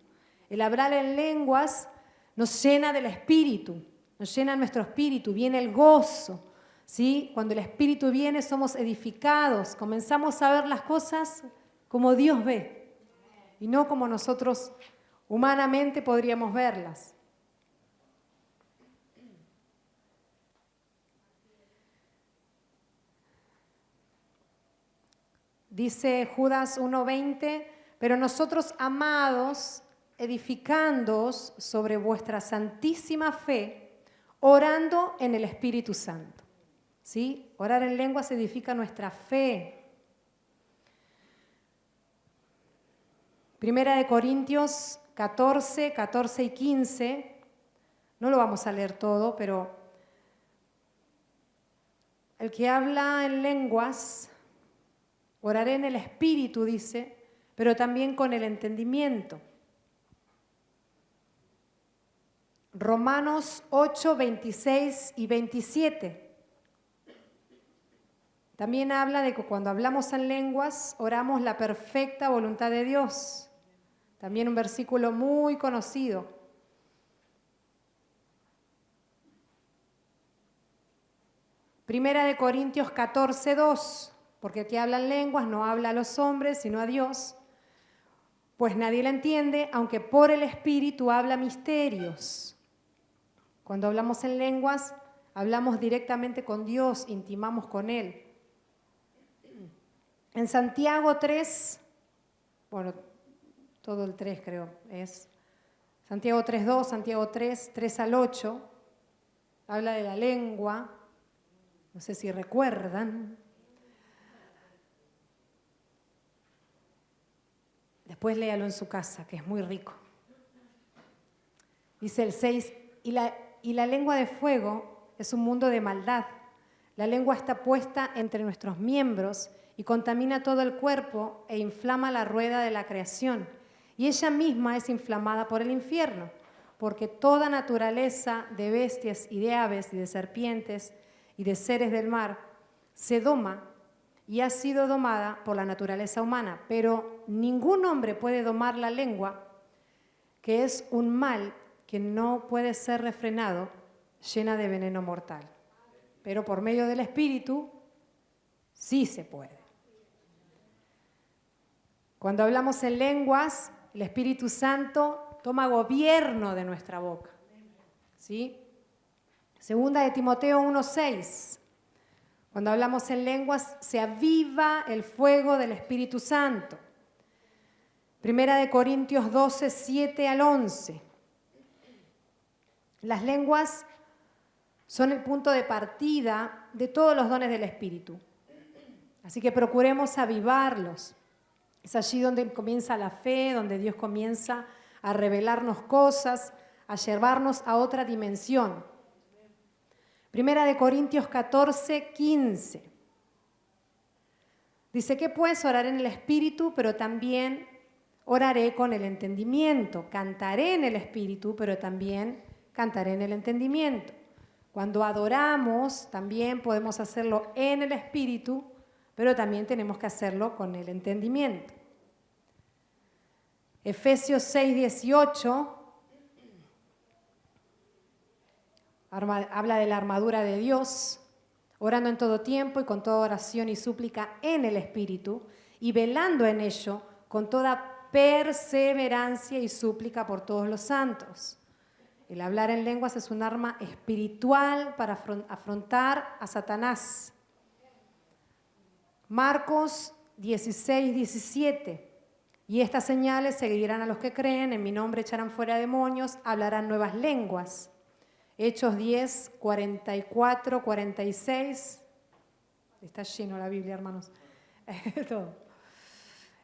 El hablar en lenguas nos llena del Espíritu. Nos llena nuestro espíritu, viene el gozo, ¿sí? Cuando el Espíritu viene somos edificados, comenzamos a ver las cosas como Dios ve y no como nosotros humanamente podríamos verlas. Dice Judas 1:20, pero nosotros, amados, edificándoos sobre vuestra santísima fe, orando en el Espíritu Santo. ¿Sí? Orar en lenguas edifica nuestra fe. Primera de Corintios 14 y 15. No lo vamos a leer todo, pero el que habla en lenguas, oraré en el Espíritu, dice, pero también con el entendimiento. Romanos 8, 26 y 27. También habla de que cuando hablamos en lenguas, oramos la perfecta voluntad de Dios. También un versículo muy conocido. Primera de Corintios 14, 2. Porque el que habla en lenguas no habla a los hombres, sino a Dios. Pues nadie la entiende, aunque por el Espíritu habla misterios. Cuando hablamos en lenguas, hablamos directamente con Dios, intimamos con Él. En Santiago 3, bueno, todo el 3 creo es, Santiago 3:2, Santiago 3 al 8, habla de la lengua, no sé si recuerdan. Después léalo en su casa, que es muy rico. Dice el 6, y la lengua de fuego es un mundo de maldad. La lengua está puesta entre nuestros miembros y contamina todo el cuerpo e inflama la rueda de la creación. Y ella misma es inflamada por el infierno, porque toda naturaleza de bestias y de aves y de serpientes y de seres del mar se doma y ha sido domada por la naturaleza humana. Pero ningún hombre puede domar la lengua, que es un mal que no puede ser refrenado, llena de veneno mortal. Pero por medio del Espíritu sí se puede. Cuando hablamos en lenguas, el Espíritu Santo toma gobierno de nuestra boca. ¿Sí? Segunda de Timoteo 1:6. Cuando hablamos en lenguas, se aviva el fuego del Espíritu Santo. Primera de Corintios 12, 7 al 11. Las lenguas son el punto de partida de todos los dones del Espíritu. Así que procuremos avivarlos. Es allí donde comienza la fe, donde Dios comienza a revelarnos cosas, a llevarnos a otra dimensión. Primera de Corintios 14, 15. Dice que pues oraré en el Espíritu, pero también oraré con el entendimiento. Cantaré en el Espíritu, pero también cantaré en el entendimiento. Cuando adoramos, también podemos hacerlo en el Espíritu, pero también tenemos que hacerlo con el entendimiento. Efesios 6, 18 habla de la armadura de Dios, orando en todo tiempo y con toda oración y súplica en el Espíritu, y velando en ello con toda perseverancia y súplica por todos los santos. El hablar en lenguas es un arma espiritual para afrontar a Satanás. Marcos 16, 17. Y estas señales seguirán a los que creen, en mi nombre echarán fuera demonios, hablarán nuevas lenguas. Hechos 10, 44, 46. Está lleno la Biblia, hermanos. Todo.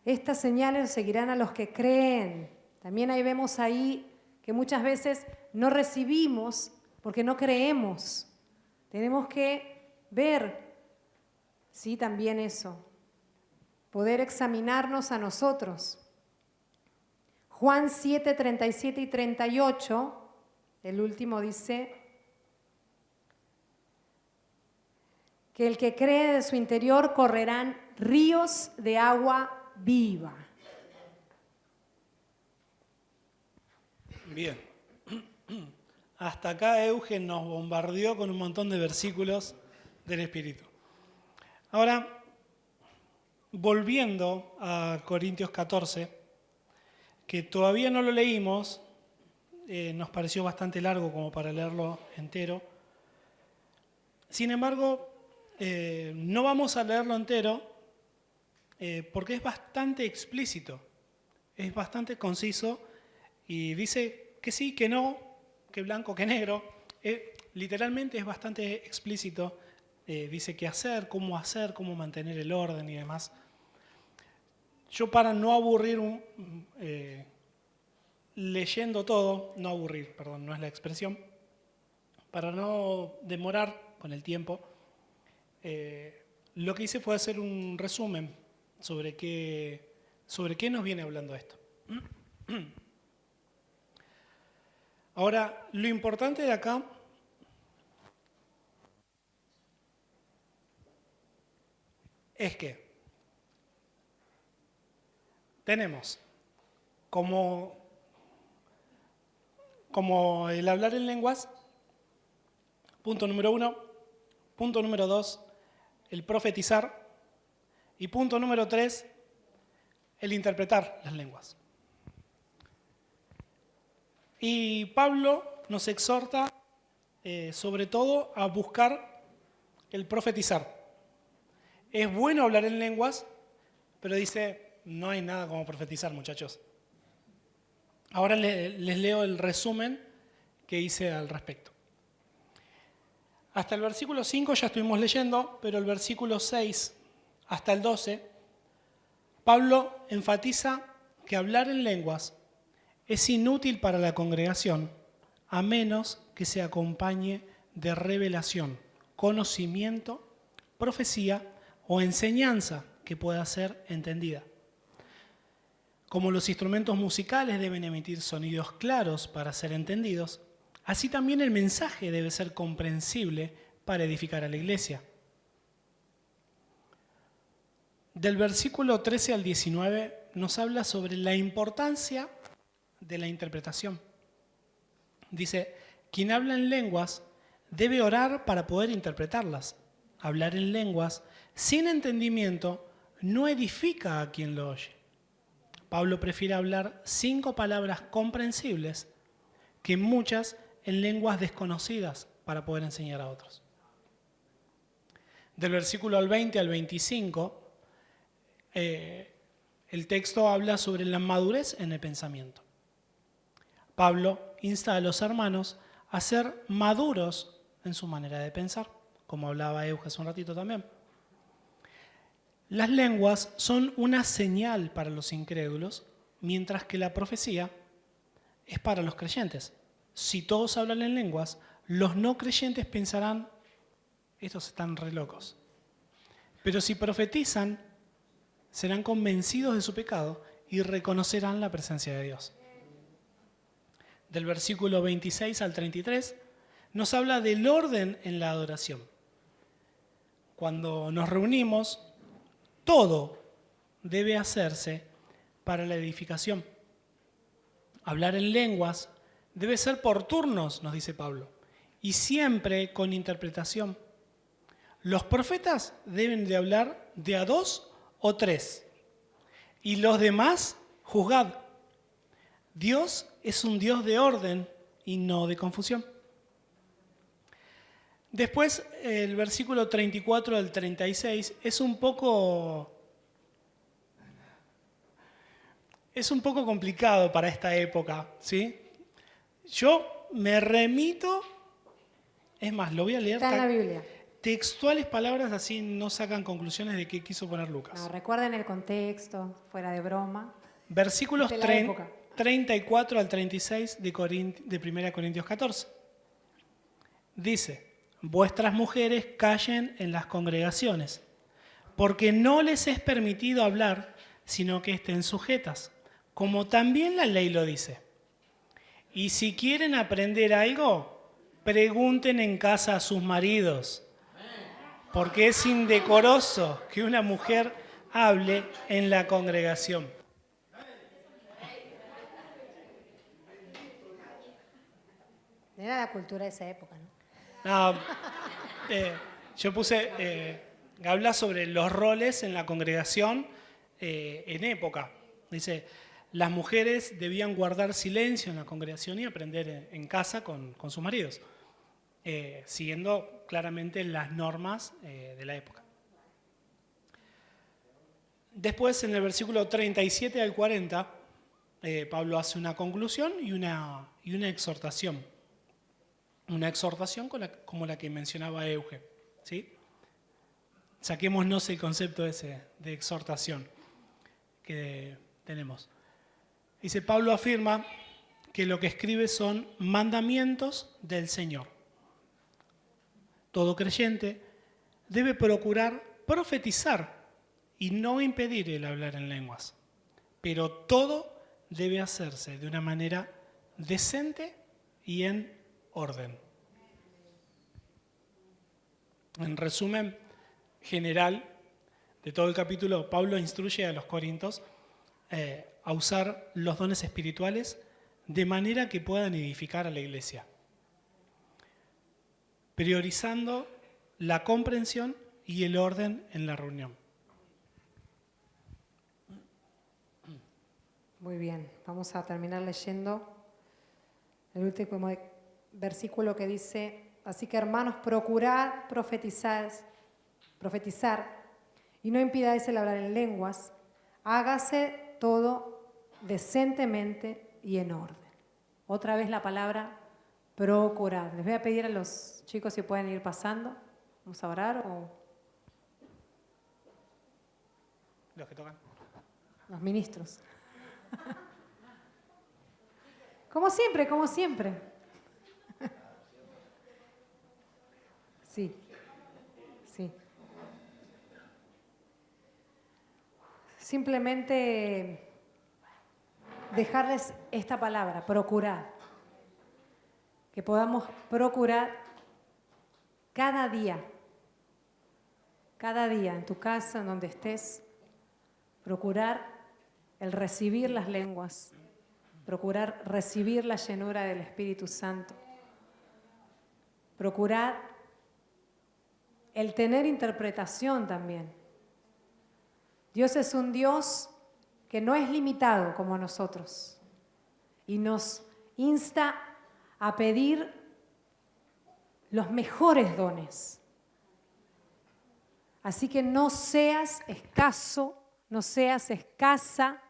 Estas señales seguirán a los que creen. También ahí vemos ahí que muchas veces no recibimos porque no creemos. Tenemos que ver, sí, también eso. Poder examinarnos a nosotros. Juan 7, 37 y 38, el último dice que el que cree de su interior correrán ríos de agua viva. Bien. Hasta acá Eugen nos bombardeó con un montón de versículos del Espíritu. Ahora, volviendo a Corintios 14, que todavía no lo leímos, nos pareció bastante largo como para leerlo entero. Sin embargo, no vamos a leerlo entero porque es bastante explícito, es bastante conciso y dice que sí, que no, que blanco, que negro. Literalmente es bastante explícito. Dice qué hacer, cómo mantener el orden y demás. Yo para no aburrir leyendo todo, no aburrir, perdón, no es la expresión, para no demorar con el tiempo, lo que hice fue hacer un resumen sobre qué nos viene hablando esto. Ahora, lo importante de acá es que tenemos como el hablar en lenguas, punto número 1, punto número 2, el profetizar y punto número 3, el interpretar las lenguas. Y Pablo nos exhorta sobre todo a buscar el profetizar. Es bueno hablar en lenguas, pero dice, no hay nada como profetizar, muchachos. Ahora les leo el resumen que hice al respecto. Hasta el versículo 5 ya estuvimos leyendo, pero el versículo 6 hasta el 12, Pablo enfatiza que hablar en lenguas es inútil para la congregación a menos que se acompañe de revelación, conocimiento, profecía o enseñanza que pueda ser entendida. Como los instrumentos musicales deben emitir sonidos claros para ser entendidos, así también el mensaje debe ser comprensible para edificar a la iglesia. Del versículo 13 al 19 nos habla sobre la importancia de la interpretación. Dice, quien habla en lenguas debe orar para poder interpretarlas. Hablar en lenguas sin entendimiento no edifica a quien lo oye. Pablo prefiere hablar 5 palabras comprensibles que muchas en lenguas desconocidas para poder enseñar a otros. Del versículo al 20 al 25, el texto habla sobre la madurez en el pensamiento. Pablo insta a los hermanos a ser maduros en su manera de pensar, como hablaba Euge hace un ratito también. Las lenguas son una señal para los incrédulos, mientras que la profecía es para los creyentes. Si todos hablan en lenguas, los no creyentes pensarán, estos están re locos. Pero si profetizan, serán convencidos de su pecado y reconocerán la presencia de Dios. Del versículo 26 al 33, nos habla del orden en la adoración. Cuando nos reunimos, todo debe hacerse para la edificación. Hablar en lenguas debe ser por turnos, nos dice Pablo, y siempre con interpretación. Los profetas deben de hablar de a 2 o 3, y los demás juzgad. Dios es un Dios de orden y no de confusión. Después, el versículo 34 al 36 es un poco complicado para esta época, ¿sí? Yo me remito, es más, lo voy a leer Está en la Biblia. textuales palabras, así no sacan conclusiones de qué quiso poner Lucas. No, recuerden el contexto, fuera de broma. Versículos De la época. 34 al 36 de 1 Corintios 14. Dice, vuestras mujeres callen en las congregaciones, porque no les es permitido hablar, sino que estén sujetas, como también la ley lo dice. Y si quieren aprender algo, pregunten en casa a sus maridos, porque es indecoroso que una mujer hable en la congregación. Era la cultura de esa época, ¿no? No, yo puse, habla sobre los roles en la congregación en época. Dice, las mujeres debían guardar silencio en la congregación y aprender en casa con sus maridos, siguiendo claramente las normas de la época. Después, en el versículo 37 al 40, Pablo hace una conclusión y una exhortación. Una exhortación como la que mencionaba Euge, ¿sí? Saquémonos el concepto ese de exhortación que tenemos. Dice, Pablo afirma que lo que escribe son mandamientos del Señor. Todo creyente debe procurar profetizar y no impedir el hablar en lenguas, pero todo debe hacerse de una manera decente y en orden. En resumen general de todo el capítulo, Pablo instruye a los corintios a usar los dones espirituales de manera que puedan edificar a la iglesia, priorizando la comprensión y el orden en la reunión. Muy bien, vamos a terminar leyendo el último versículo que dice, así que hermanos, procurad profetizar y no impidáis el hablar en lenguas, hágase todo decentemente y en orden. Otra vez la palabra procurad. Les voy a pedir a los chicos si pueden ir pasando. Vamos a orar o Los que tocan. los ministros. Como siempre, como siempre. Sí, sí. Simplemente dejarles esta palabra, procurar. Que podamos procurar cada día en tu casa, en donde estés, procurar el recibir las lenguas, procurar recibir la llenura del Espíritu Santo, procurar el tener interpretación también. Dios es un Dios que no es limitado como nosotros y nos insta a pedir los mejores dones. Así que no seas escaso, no seas escasa.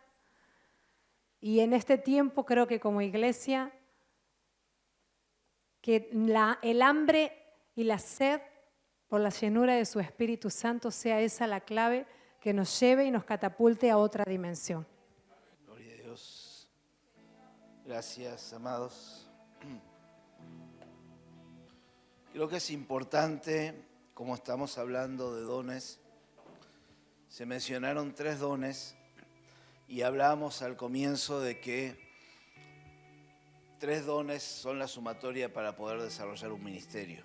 Y en este tiempo creo que como iglesia, que el hambre y la sed por la llenura de su Espíritu Santo sea esa la clave que nos lleve y nos catapulte a otra dimensión. Gloria a Dios. Gracias, amados. Creo que es importante, como estamos hablando de dones, se mencionaron 3 dones y hablábamos al comienzo de que 3 dones son la sumatoria para poder desarrollar un ministerio.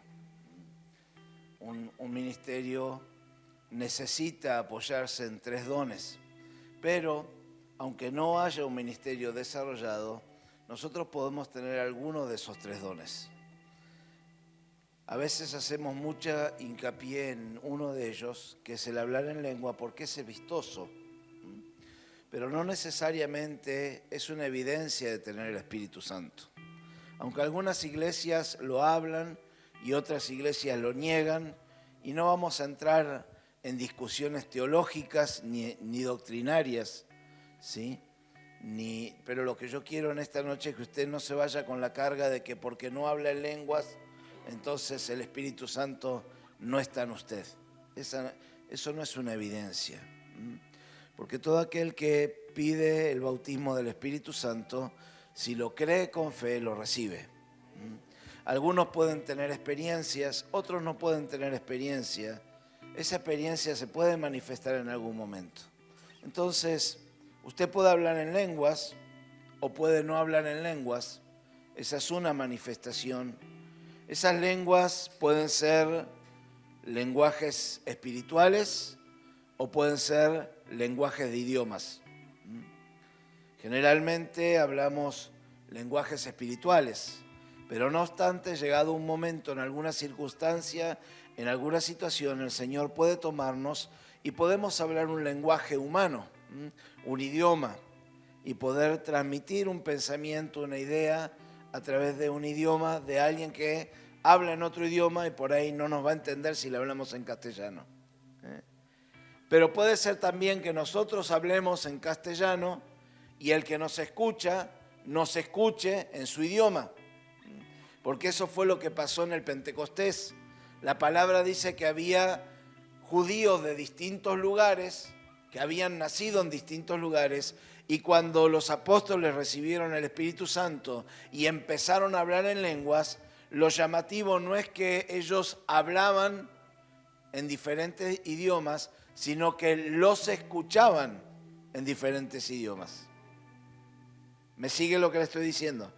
Un ministerio necesita apoyarse en 3 dones, pero aunque no haya un ministerio desarrollado, nosotros podemos tener alguno de esos 3 dones. A veces hacemos mucha hincapié en uno de ellos, que es el hablar en lengua, porque es vistoso, pero no necesariamente es una evidencia de tener el Espíritu Santo. Aunque algunas iglesias lo hablan y otras iglesias lo niegan, y no vamos a entrar en discusiones teológicas ni doctrinarias, ¿sí? Pero lo que yo quiero en esta noche es que usted no se vaya con la carga de que porque no habla en lenguas, entonces el Espíritu Santo no está en usted. Eso no es una evidencia. Porque todo aquel que pide el bautismo del Espíritu Santo, si lo cree con fe, lo recibe. Algunos pueden tener experiencias, otros no pueden tener experiencia. Esa experiencia se puede manifestar en algún momento. Entonces, usted puede hablar en lenguas o puede no hablar en lenguas. Esa es una manifestación. Esas lenguas pueden ser lenguajes espirituales o pueden ser lenguajes de idiomas. Generalmente hablamos lenguajes espirituales, pero no obstante, llegado un momento, en alguna circunstancia, en alguna situación, el Señor puede tomarnos y podemos hablar un lenguaje humano, un idioma, y poder transmitir un pensamiento, una idea, a través de un idioma de alguien que habla en otro idioma y por ahí no nos va a entender si le hablamos en castellano. Pero puede ser también que nosotros hablemos en castellano y el que nos escuche en su idioma. Porque eso fue lo que pasó en el Pentecostés. La palabra dice que había judíos de distintos lugares, que habían nacido en distintos lugares, y cuando los apóstoles recibieron el Espíritu Santo y empezaron a hablar en lenguas, lo llamativo no es que ellos hablaban en diferentes idiomas, sino que los escuchaban en diferentes idiomas. ¿Me sigue lo que le estoy diciendo?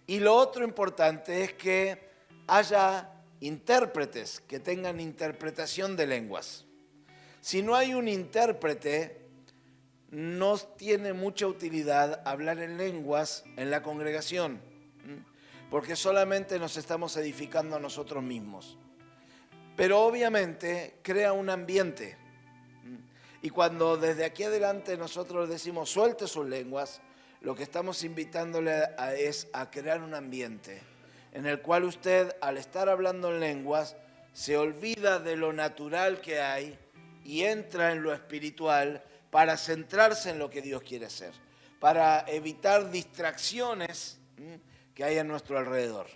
Y lo otro importante es que haya intérpretes que tengan interpretación de lenguas. Si no hay un intérprete, no tiene mucha utilidad hablar en lenguas en la congregación, porque solamente nos estamos edificando a nosotros mismos. Pero obviamente crea un ambiente. Y cuando desde aquí adelante nosotros decimos suelte sus lenguas, lo que estamos invitándole es a crear un ambiente en el cual usted, al estar hablando en lenguas, se olvida de lo natural que hay y entra en lo espiritual para centrarse en lo que Dios quiere hacer, para evitar distracciones que hay a nuestro alrededor.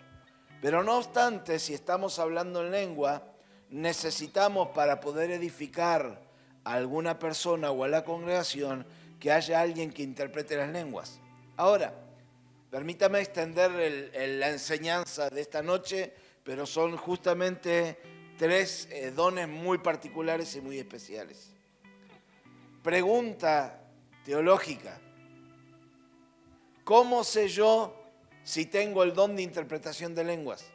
Pero no obstante, si estamos hablando en lengua, necesitamos para poder edificar a alguna persona o a la congregación que haya alguien que interprete las lenguas. Ahora, permítame extender la enseñanza de esta noche, pero son justamente 3 dones muy particulares y muy especiales. Pregunta teológica: ¿cómo sé yo si tengo el don de interpretación de lenguas?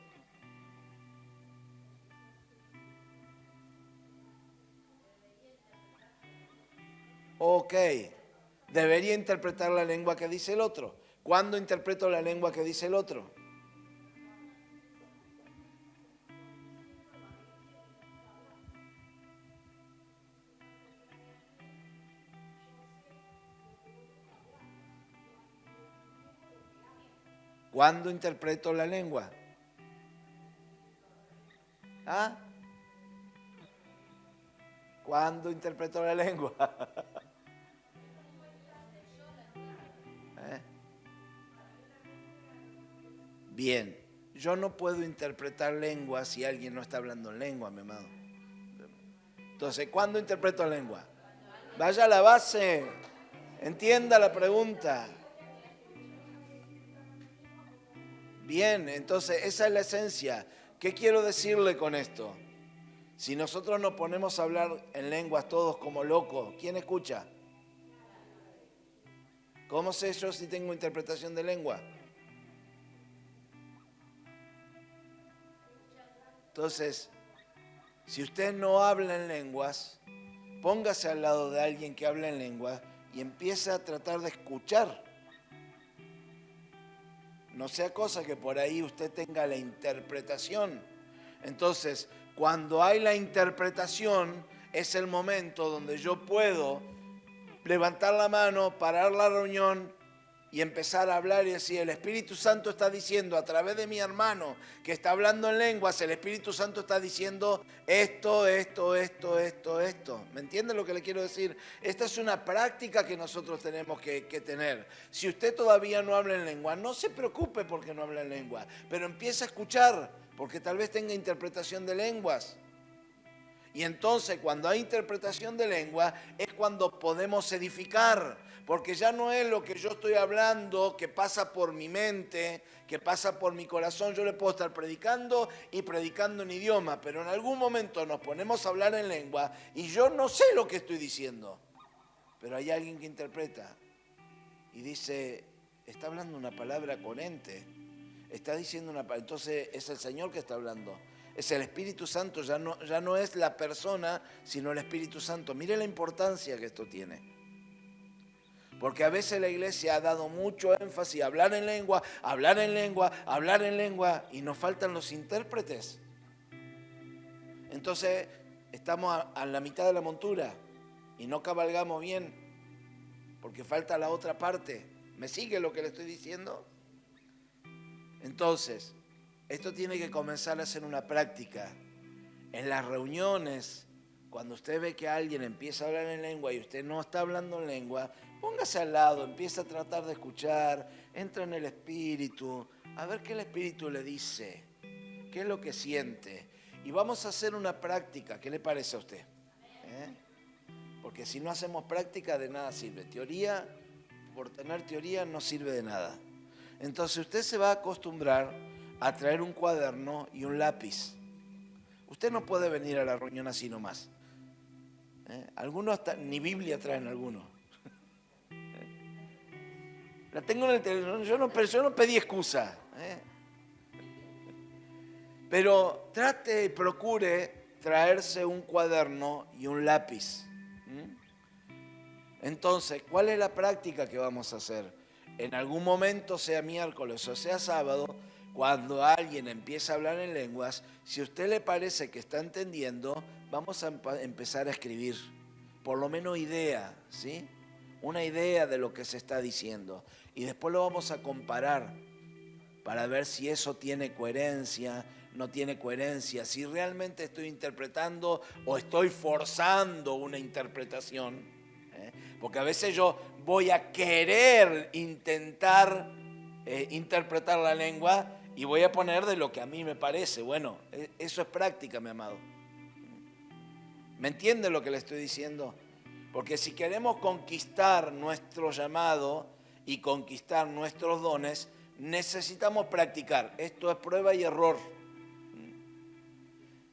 Ok, debería interpretar la lengua que dice el otro. ¿Cuándo interpreto la lengua que dice el otro? ¿Cuándo interpreto la lengua? ¿Ah? ¿Cuándo interpreto la lengua? ¿Eh? Bien, yo no puedo interpretar lengua si alguien no está hablando en lengua, mi amado. Entonces, ¿cuándo interpreto lengua? Vaya a la base, entienda la pregunta. Bien, entonces esa es la esencia. ¿Qué quiero decirle con esto? Si nosotros nos ponemos a hablar en lenguas todos como locos, ¿quién escucha? ¿Cómo sé yo si tengo interpretación de lengua? Entonces, si usted no habla en lenguas, póngase al lado de alguien que habla en lenguas y empiece a tratar de escuchar. No sea cosa que por ahí usted tenga la interpretación. Entonces, cuando hay la interpretación, es el momento donde yo puedo levantar la mano, parar la reunión y empezar a hablar y decir, el Espíritu Santo está diciendo a través de mi hermano que está hablando en lenguas, el Espíritu Santo está diciendo esto. ¿Me entiende lo que le quiero decir? Esta es una práctica que nosotros tenemos que tener. Si usted todavía no habla en lengua, no se preocupe porque no habla en lengua, pero empiece a escuchar, porque tal vez tenga interpretación de lenguas. Y entonces cuando hay interpretación de lengua es cuando podemos edificar, porque ya no es lo que yo estoy hablando que pasa por mi mente, que pasa por mi corazón. Yo le puedo estar predicando y predicando en idioma, pero en algún momento nos ponemos a hablar en lengua y yo no sé lo que estoy diciendo, pero hay alguien que interpreta y dice, está hablando una palabra coherente, está diciendo una palabra, entonces es el Señor que está hablando. Es el Espíritu Santo, ya no es la persona, sino el Espíritu Santo. Mire la importancia que esto tiene. Porque a veces la iglesia ha dado mucho énfasis a hablar en lengua, y nos faltan los intérpretes. Entonces estamos a la mitad de la montura y no cabalgamos bien, porque falta la otra parte. ¿Me sigue lo que le estoy diciendo? Entonces, esto tiene que comenzar a ser una práctica. En las reuniones, cuando usted ve que alguien empieza a hablar en lengua y usted no está hablando en lengua, póngase al lado, empieza a tratar de escuchar, entra en el Espíritu, a ver qué el Espíritu le dice, qué es lo que siente. Y vamos a hacer una práctica, ¿qué le parece a usted? Porque si no hacemos práctica, de nada sirve. Teoría, por tener teoría, no sirve de nada. Entonces usted se va a acostumbrar a traer un cuaderno y un lápiz. Usted no puede venir a la reunión así nomás. Algunos hasta ni Biblia traen algunos. La tengo en el teléfono, yo no pedí excusa. Pero trate y procure traerse un cuaderno y un lápiz. Entonces, ¿cuál es la práctica que vamos a hacer? En algún momento, sea miércoles o sea sábado, cuando alguien empieza a hablar en lenguas, si a usted le parece que está entendiendo, vamos a empezar a escribir, por lo menos idea, ¿sí? Una idea de lo que se está diciendo. Y después lo vamos a comparar para ver si eso tiene coherencia, no tiene coherencia, si realmente estoy interpretando o estoy forzando una interpretación. Porque a veces yo voy a querer intentar interpretar la lengua y voy a poner de lo que a mí me parece. Bueno, eso es práctica, mi amado. ¿Me entiende lo que le estoy diciendo? Porque si queremos conquistar nuestro llamado y conquistar nuestros dones, necesitamos practicar. Esto es prueba y error.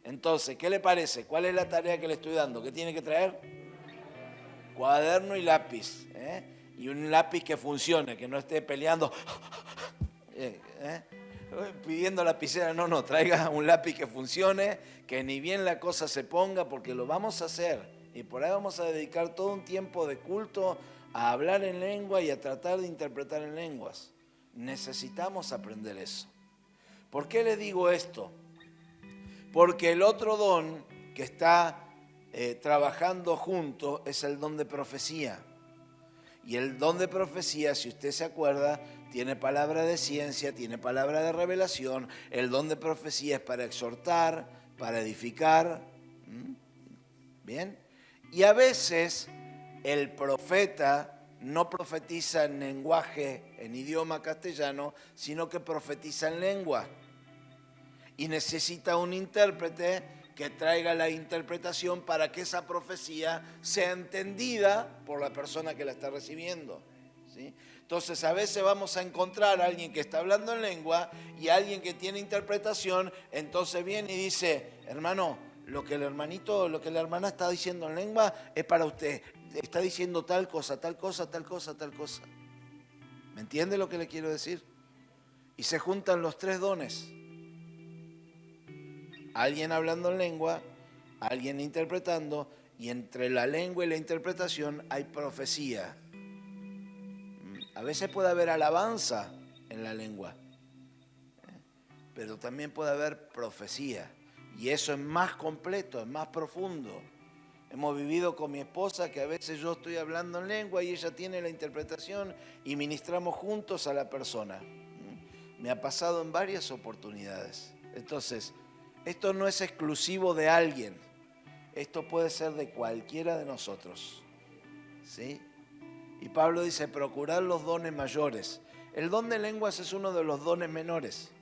Entonces, ¿qué le parece? ¿Cuál es la tarea que le estoy dando? ¿Qué tiene que traer? Cuaderno y lápiz. Y un lápiz que funcione, que no esté peleando, pidiendo lapicera. No, traiga un lápiz que funcione, que ni bien la cosa se ponga, porque lo vamos a hacer. Y por ahí vamos a dedicar todo un tiempo de culto a hablar en lengua y a tratar de interpretar en lenguas. Necesitamos aprender eso. ¿Por qué le digo esto? Porque el otro don que está trabajando juntos es el don de profecía. Y el don de profecía, si usted se acuerda, tiene palabra de ciencia, tiene palabra de revelación. El don de profecía es para exhortar, para edificar. ¿Bien? Y a veces el profeta no profetiza en lenguaje, en idioma castellano, sino que profetiza en lengua. Y necesita un intérprete que traiga la interpretación para que esa profecía sea entendida por la persona que la está recibiendo, ¿sí? Entonces a veces vamos a encontrar a alguien que está hablando en lengua y a alguien que tiene interpretación, entonces viene y dice, hermano, lo que la hermana está diciendo en lengua es para usted, está diciendo tal cosa, tal cosa, tal cosa, tal cosa. ¿Me entiende lo que le quiero decir? Y se juntan los tres dones. Alguien hablando en lengua, alguien interpretando, y entre la lengua y la interpretación hay profecía. A veces puede haber alabanza en la lengua, pero también puede haber profecía. Y eso es más completo, es más profundo. Hemos vivido con mi esposa que a veces yo estoy hablando en lengua y ella tiene la interpretación y ministramos juntos a la persona. Me ha pasado en varias oportunidades. Entonces, esto no es exclusivo de alguien. Esto puede ser de cualquiera de nosotros, ¿sí? Y Pablo dice, procurar los dones mayores. El don de lenguas es uno de los dones menores.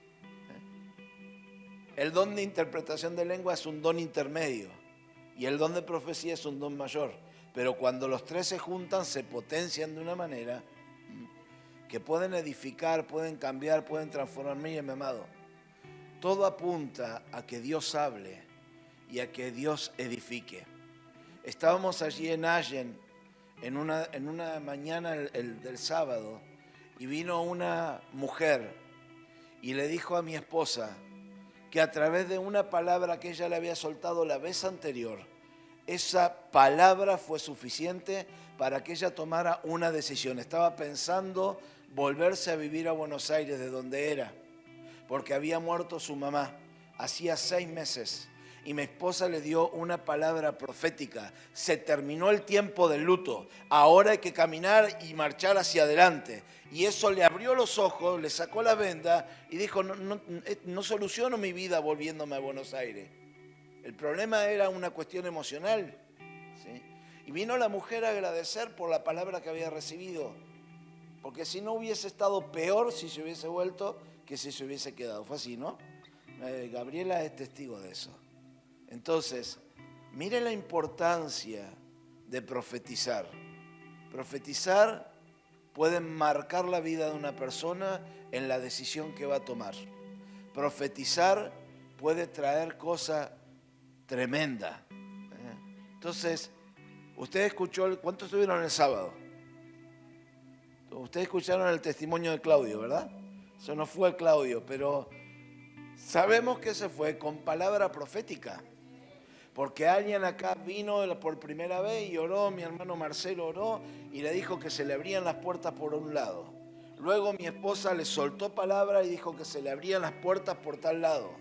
El don de interpretación de lengua es un don intermedio. Y el don de profecía es un don mayor. Pero cuando los tres se juntan, se potencian de una manera que pueden edificar, pueden cambiar, pueden transformar. Mire, mi amado, todo apunta a que Dios hable y a que Dios edifique. Estábamos allí en Allen en una mañana del sábado y vino una mujer y le dijo a mi esposa que a través de una palabra que ella le había soltado la vez anterior, esa palabra fue suficiente para que ella tomara una decisión. Estaba pensando volverse a vivir a Buenos Aires, de donde era, porque había muerto su mamá hacía 6 meses. Y mi esposa le dio una palabra profética. Se terminó el tiempo del luto. Ahora hay que caminar y marchar hacia adelante. Y eso le abrió los ojos, le sacó la venda y dijo, no soluciono mi vida volviéndome a Buenos Aires. El problema era una cuestión emocional, ¿sí? Y vino la mujer a agradecer por la palabra que había recibido. Porque si no hubiese estado peor si se hubiese vuelto que si se hubiese quedado. Fue así, ¿no? Gabriela es testigo de eso. Entonces, mire la importancia de profetizar. Profetizar puede marcar la vida de una persona en la decisión que va a tomar. Profetizar puede traer cosas tremendas. Entonces, usted escuchó, ¿cuántos estuvieron el sábado? Ustedes escucharon el testimonio de Claudio, ¿verdad? Eso no fue Claudio, pero sabemos que se fue con palabra profética. Porque alguien acá vino por primera vez y oró, mi hermano Marcelo oró y le dijo que se le abrían las puertas por un lado. Luego mi esposa le soltó palabra y dijo que se le abrían las puertas por tal lado.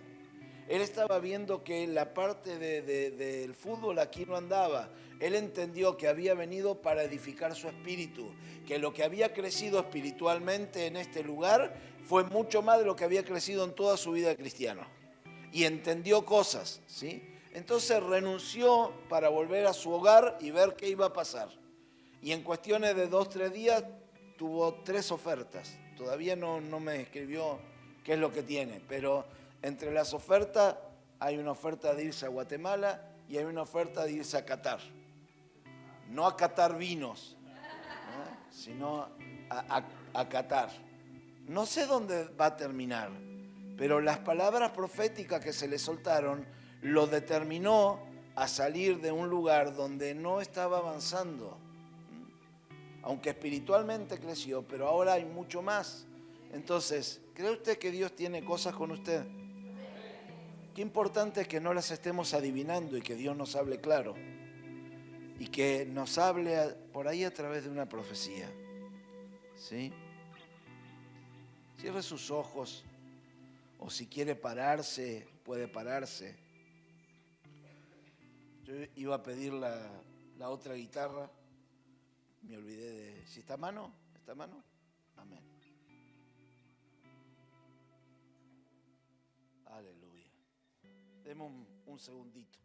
Él estaba viendo que la parte del fútbol aquí no andaba. Él entendió que había venido para edificar su espíritu, que lo que había crecido espiritualmente en este lugar fue mucho más de lo que había crecido en toda su vida cristiana. Y entendió cosas, ¿sí? Entonces renunció para volver a su hogar y ver qué iba a pasar. Y en cuestiones de 2-3 días tuvo 3 ofertas. Todavía no me escribió qué es lo que tiene, pero entre las ofertas hay una oferta de irse a Guatemala y hay una oferta de irse a Qatar. No a Qatar vinos, ¿no? Sino a Qatar. No sé dónde va a terminar, pero las palabras proféticas que se le soltaron lo determinó a salir de un lugar donde no estaba avanzando. Aunque espiritualmente creció, pero ahora hay mucho más. Entonces, ¿cree usted que Dios tiene cosas con usted? Qué importante es que no las estemos adivinando y que Dios nos hable claro. Y que nos hable por ahí a través de una profecía. ¿Sí? Cierre sus ojos. O si quiere pararse, puede pararse. Yo iba a pedir la otra guitarra. Me olvidé de... ¿Si está a mano? ¿Está a mano? Amén. Aleluya. Deme un segundito.